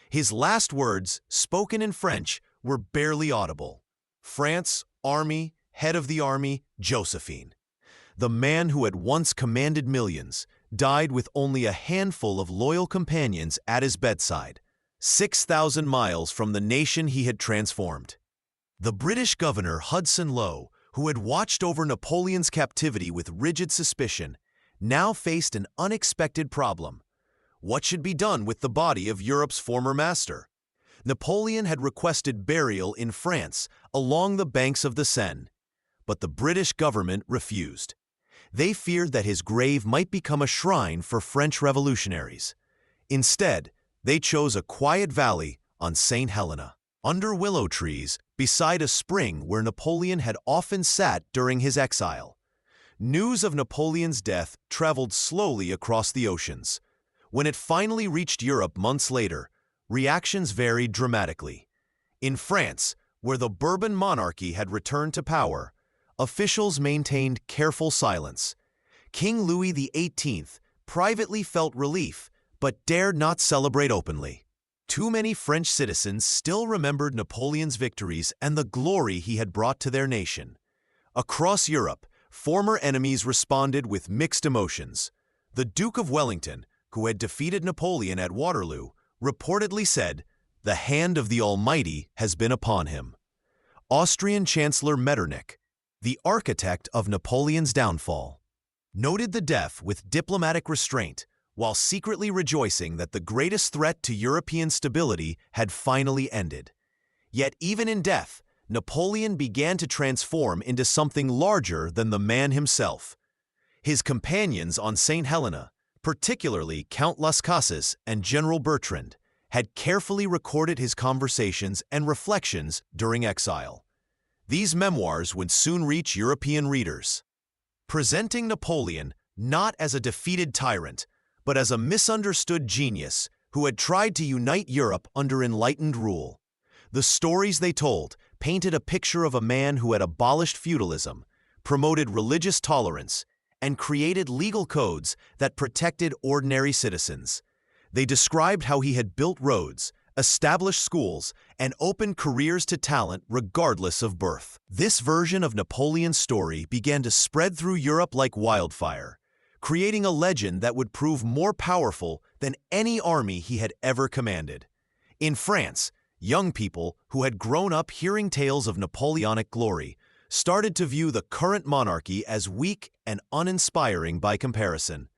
His last words, spoken in French, were barely audible. France, army, head of the army, Josephine. The man who had once commanded millions died with only a handful of loyal companions at his bedside, 6,000 miles from the nation he had transformed. The British governor Hudson Lowe, who had watched over Napoleon's captivity with rigid suspicion, now faced an unexpected problem. What should be done with the body of Europe's former master? Napoleon had requested burial in France along the banks of the Seine, but the British government refused. They feared that his grave might become a shrine for French revolutionaries. Instead, they chose a quiet valley on St. Helena, under willow trees, beside a spring where Napoleon had often sat during his exile. News of Napoleon's death traveled slowly across the oceans. When it finally reached Europe months later, reactions varied dramatically. In France, where the Bourbon monarchy had returned to power, officials maintained careful silence. King Louis XVIII privately felt relief, but dared not celebrate openly. Too many French citizens still remembered Napoleon's victories and the glory he had brought to their nation. Across Europe, former enemies responded with mixed emotions. The Duke of Wellington, who had defeated Napoleon at Waterloo, reportedly said, "The hand of the Almighty has been upon him." Austrian Chancellor Metternich, the architect of Napoleon's downfall, noted the death with diplomatic restraint, while secretly rejoicing that the greatest threat to European stability had finally ended. Yet even in death, Napoleon began to transform into something larger than the man himself. His companions on St. Helena, particularly Count Las Casas and General Bertrand, had carefully recorded his conversations and reflections during exile. These memoirs would soon reach European readers, presenting Napoleon not as a defeated tyrant, but as a misunderstood genius who had tried to unite Europe under enlightened rule. The stories they told painted a picture of a man who had abolished feudalism, promoted religious tolerance, and created legal codes that protected ordinary citizens. They described how he had built roads, established schools, and opened careers to talent regardless of birth. This version of Napoleon's story began to spread through Europe like wildfire, creating a legend that would prove more powerful than any army he had ever commanded. In France, young people who had grown up hearing tales of Napoleonic glory started to view the current monarchy as weak and uninspiring by comparison.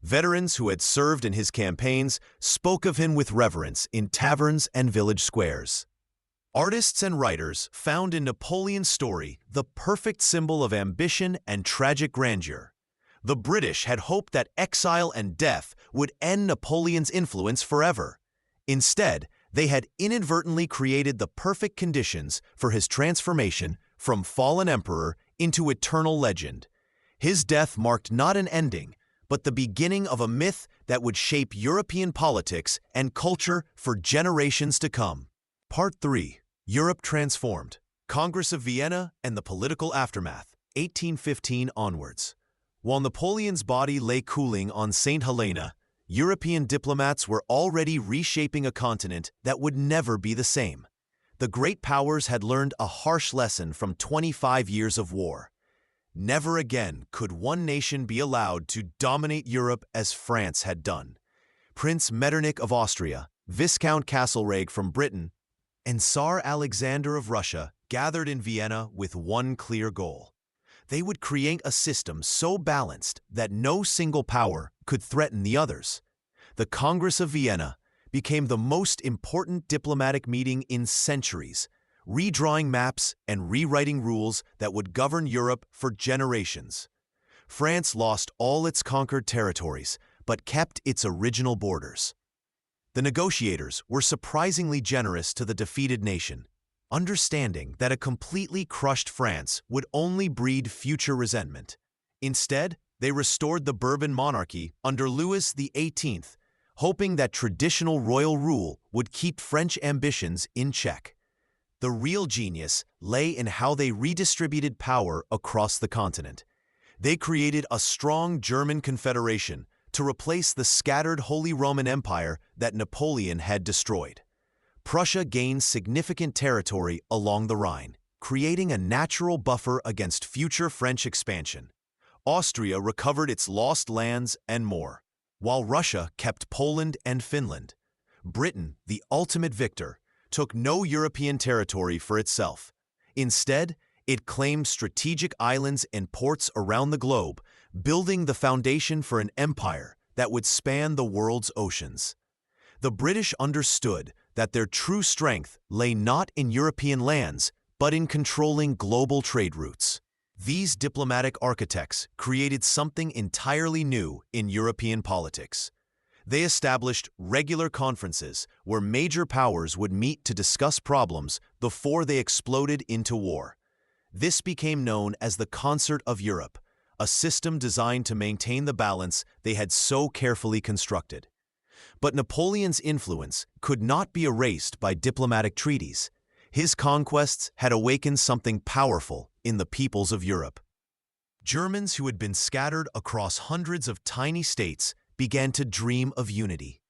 Veterans who had served in his campaigns spoke of him with reverence in taverns and village squares. Artists and writers found in Napoleon's story the perfect symbol of ambition and tragic grandeur. The British had hoped that exile and death would end Napoleon's influence forever. Instead, they had inadvertently created the perfect conditions for his transformation from fallen emperor into eternal legend. His death marked not an ending, but the beginning of a myth that would shape European politics and culture for generations to come. Part 3. Europe Transformed. Congress of Vienna and the Political Aftermath, 1815 onwards. While Napoleon's body lay cooling on St. Helena, European diplomats were already reshaping a continent that would never be the same. The great powers had learned a harsh lesson from 25 years of war. Never again could one nation be allowed to dominate Europe as France had done. Prince Metternich of Austria, Viscount Castlereagh from Britain, and Tsar Alexander of Russia gathered in Vienna with one clear goal. They would create a system so balanced that no single power could threaten the others. The Congress of Vienna became the most important diplomatic meeting in centuries, redrawing maps and rewriting rules that would govern Europe for generations. France lost all its conquered territories, but kept its original borders. The negotiators were surprisingly generous to the defeated nation, understanding that a completely crushed France would only breed future resentment. Instead, they restored the Bourbon monarchy under Louis XVIII, hoping that traditional royal rule would keep French ambitions in check. The real genius lay in how they redistributed power across the continent. They created a strong German confederation to replace the scattered Holy Roman Empire that Napoleon had destroyed. Prussia gained significant territory along the Rhine, creating a natural buffer against future French expansion. Austria recovered its lost lands and more, while Russia kept Poland and Finland. Britain, the ultimate victor, took no European territory for itself. Instead, it claimed strategic islands and ports around the globe, building the foundation for an empire that would span the world's oceans. The British understood that their true strength lay not in European lands, but in controlling global trade routes. These diplomatic architects created something entirely new in European politics. They established regular conferences where major powers would meet to discuss problems before they exploded into war. This became known as the Concert of Europe, a system designed to maintain the balance they had so carefully constructed. But Napoleon's influence could not be erased by diplomatic treaties. His conquests had awakened something powerful in the peoples of Europe. Germans who had been scattered across hundreds of tiny states began to dream of unity.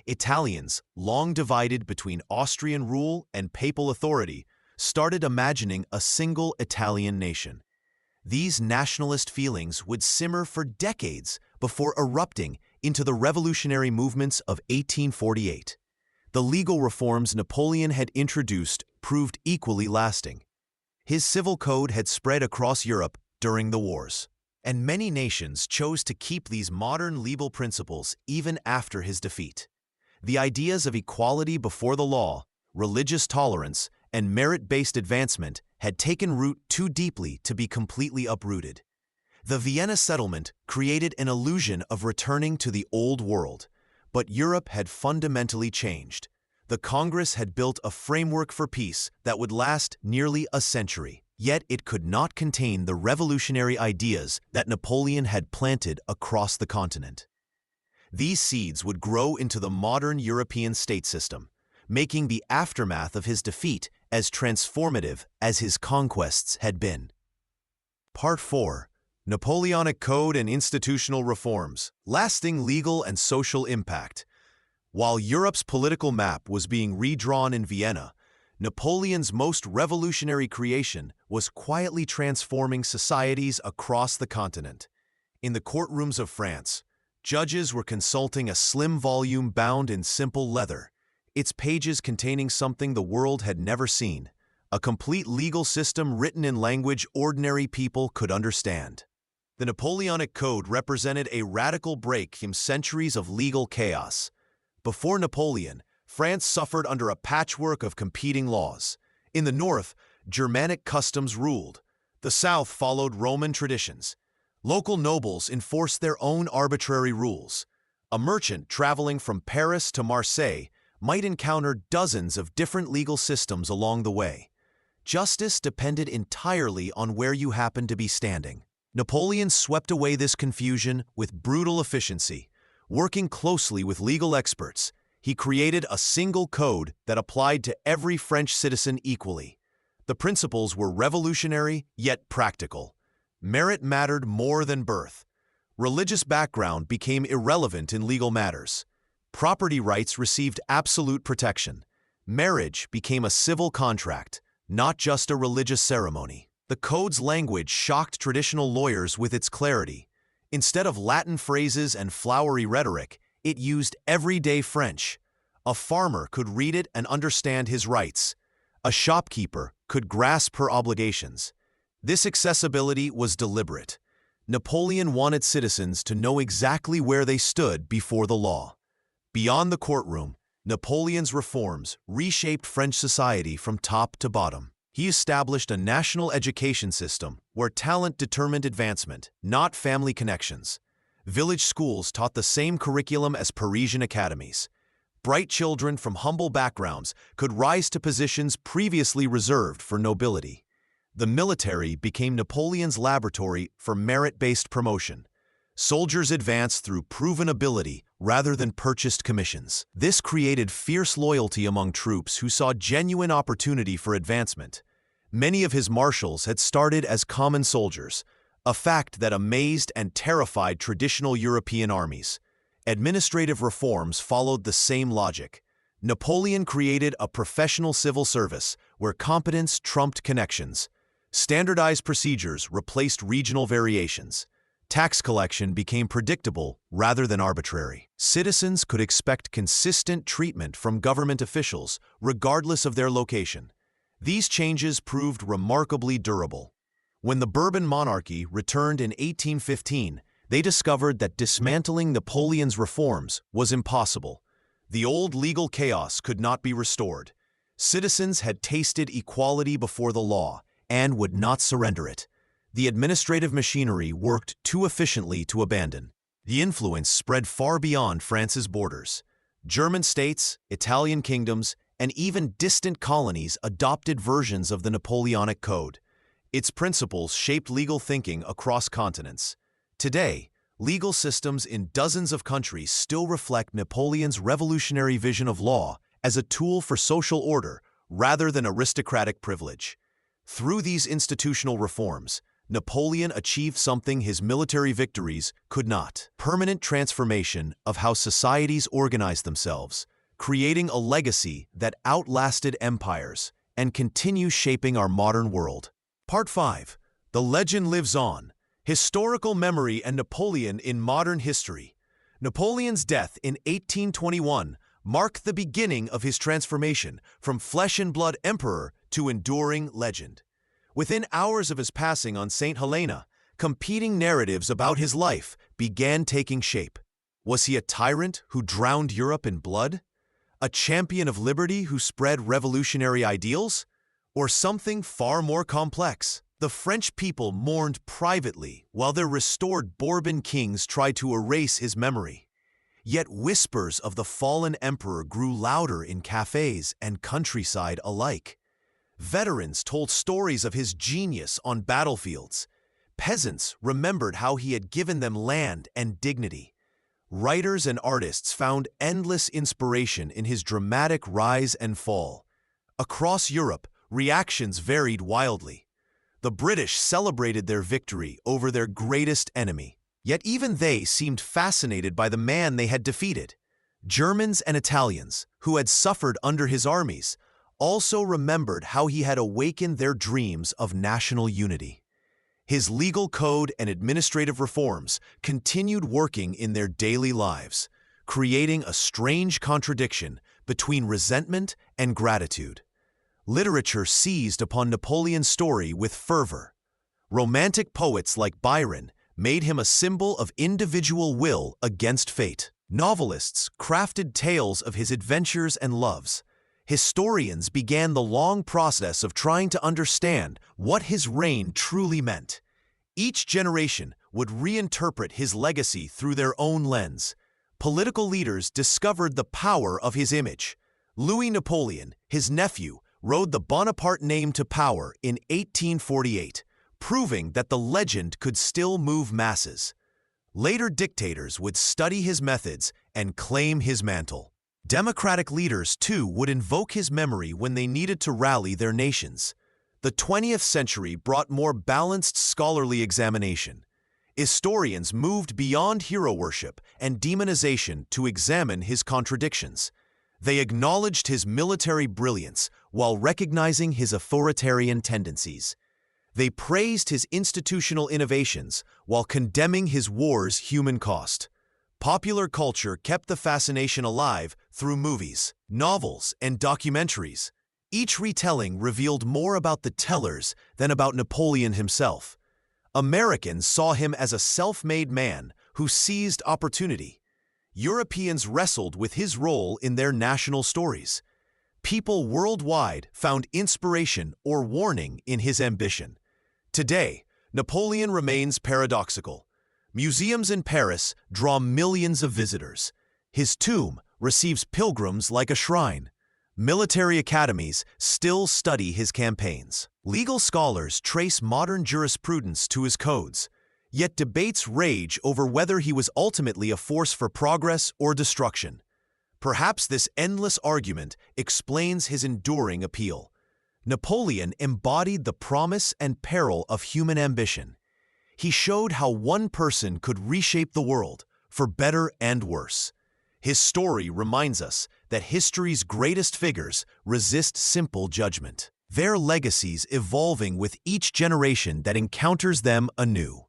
Italians, long divided between Austrian rule and papal authority, started imagining a single Italian nation. These nationalist feelings would simmer for decades before erupting into the revolutionary movements of 1848. The legal reforms Napoleon had introduced proved equally lasting. His civil code had spread across Europe during the wars, and many nations chose to keep these modern legal principles even after his defeat. The ideas of equality before the law, religious tolerance, and merit-based advancement had taken root too deeply to be completely uprooted. The Vienna settlement created an illusion of returning to the old world, but Europe had fundamentally changed. The Congress had built a framework for peace that would last nearly a century, yet it could not contain the revolutionary ideas that Napoleon had planted across the continent. These seeds would grow into the modern European state system, making the aftermath of his defeat as transformative as his conquests had been. Part 4. Napoleonic Code and Institutional Reforms, Lasting Legal and Social Impact. While Europe's political map was being redrawn in Vienna, Napoleon's most revolutionary creation was quietly transforming societies across the continent. In the courtrooms of France, judges were consulting a slim volume bound in simple leather, its pages containing something the world had never seen, a complete legal system written in language ordinary people could understand. The Napoleonic Code represented a radical break from centuries of legal chaos. Before Napoleon, France suffered under a patchwork of competing laws. In the north, Germanic customs ruled. The south followed Roman traditions. Local nobles enforced their own arbitrary rules. A merchant traveling from Paris to Marseille might encounter dozens of different legal systems along the way. Justice depended entirely on where you happened to be standing. Napoleon swept away this confusion with brutal efficiency. Working closely with legal experts, he created a single code that applied to every French citizen equally. The principles were revolutionary yet practical. Merit mattered more than birth. Religious background became irrelevant in legal matters. Property rights received absolute protection. Marriage became a civil contract, not just a religious ceremony. The code's language shocked traditional lawyers with its clarity. Instead of Latin phrases and flowery rhetoric, it used everyday French. A farmer could read it and understand his rights. A shopkeeper could grasp her obligations. This accessibility was deliberate. Napoleon wanted citizens to know exactly where they stood before the law. Beyond the courtroom, Napoleon's reforms reshaped French society from top to bottom. He established a national education system where talent determined advancement, not family connections. Village schools taught the same curriculum as Parisian academies. Bright children from humble backgrounds could rise to positions previously reserved for nobility. The military became Napoleon's laboratory for merit-based promotion. Soldiers advanced through proven ability rather than purchased commissions. This created fierce loyalty among troops who saw genuine opportunity for advancement. Many of his marshals had started as common soldiers, a fact that amazed and terrified traditional European armies. Administrative reforms followed the same logic. Napoleon created a professional civil service where competence trumped connections. Standardized procedures replaced regional variations. Tax collection became predictable rather than arbitrary. Citizens could expect consistent treatment from government officials, regardless of their location. These changes proved remarkably durable. When the Bourbon monarchy returned in 1815, they discovered that dismantling Napoleon's reforms was impossible. The old legal chaos could not be restored. Citizens had tasted equality before the law and would not surrender it. The administrative machinery worked too efficiently to abandon. The influence spread far beyond France's borders. German states, Italian kingdoms, and even distant colonies adopted versions of the Napoleonic Code. Its principles shaped legal thinking across continents. Today, legal systems in dozens of countries still reflect Napoleon's revolutionary vision of law as a tool for social order rather than aristocratic privilege. Through these institutional reforms, Napoleon achieved something his military victories could not: permanent transformation of how societies organize themselves, creating a legacy that outlasted empires and continues shaping our modern world. Part 5. The Legend Lives On. Historical Memory and Napoleon in Modern History. Napoleon's death in 1821 marked the beginning of his transformation from flesh-and-blood emperor to enduring legend. Within hours of his passing on St. Helena, competing narratives about his life began taking shape. Was he a tyrant who drowned Europe in blood? A champion of liberty who spread revolutionary ideals? Or something far more complex? The French people mourned privately while their restored Bourbon kings tried to erase his memory. Yet whispers of the fallen emperor grew louder in cafes and countryside alike. Veterans told stories of his genius on battlefields. Peasants remembered how he had given them land and dignity. Writers and artists found endless inspiration in his dramatic rise and fall. Across Europe, reactions varied wildly. The British celebrated their victory over their greatest enemy, yet even they seemed fascinated by the man they had defeated. Germans and Italians, who had suffered under his armies, also remembered how he had awakened their dreams of national unity. His legal code and administrative reforms continued working in their daily lives, creating a strange contradiction between resentment and gratitude. Literature seized upon Napoleon's story with fervor. Romantic poets like Byron made him a symbol of individual will against fate. Novelists crafted tales of his adventures and loves. Historians began the long process of trying to understand what his reign truly meant. Each generation would reinterpret his legacy through their own lens. Political leaders discovered the power of his image. Louis Napoleon, his nephew, rode the Bonaparte name to power in 1848, proving that the legend could still move masses. Later dictators would study his methods and claim his mantle. Democratic leaders, too, would invoke his memory when they needed to rally their nations. The 20th century brought more balanced scholarly examination. Historians moved beyond hero worship and demonization to examine his contradictions. They acknowledged his military brilliance while recognizing his authoritarian tendencies. They praised his institutional innovations while condemning his war's human cost. Popular culture kept the fascination alive through movies, novels, and documentaries. Each retelling revealed more about the tellers than about Napoleon himself. Americans saw him as a self-made man who seized opportunity. Europeans wrestled with his role in their national stories. People worldwide found inspiration or warning in his ambition. Today, Napoleon remains paradoxical. Museums in Paris draw millions of visitors. His tomb receives pilgrims like a shrine. Military academies still study his campaigns. Legal scholars trace modern jurisprudence to his codes. Yet debates rage over whether he was ultimately a force for progress or destruction. Perhaps this endless argument explains his enduring appeal. Napoleon embodied the promise and peril of human ambition. He showed how one person could reshape the world, for better and worse. His story reminds us that history's greatest figures resist simple judgment, their legacies evolving with each generation that encounters them anew.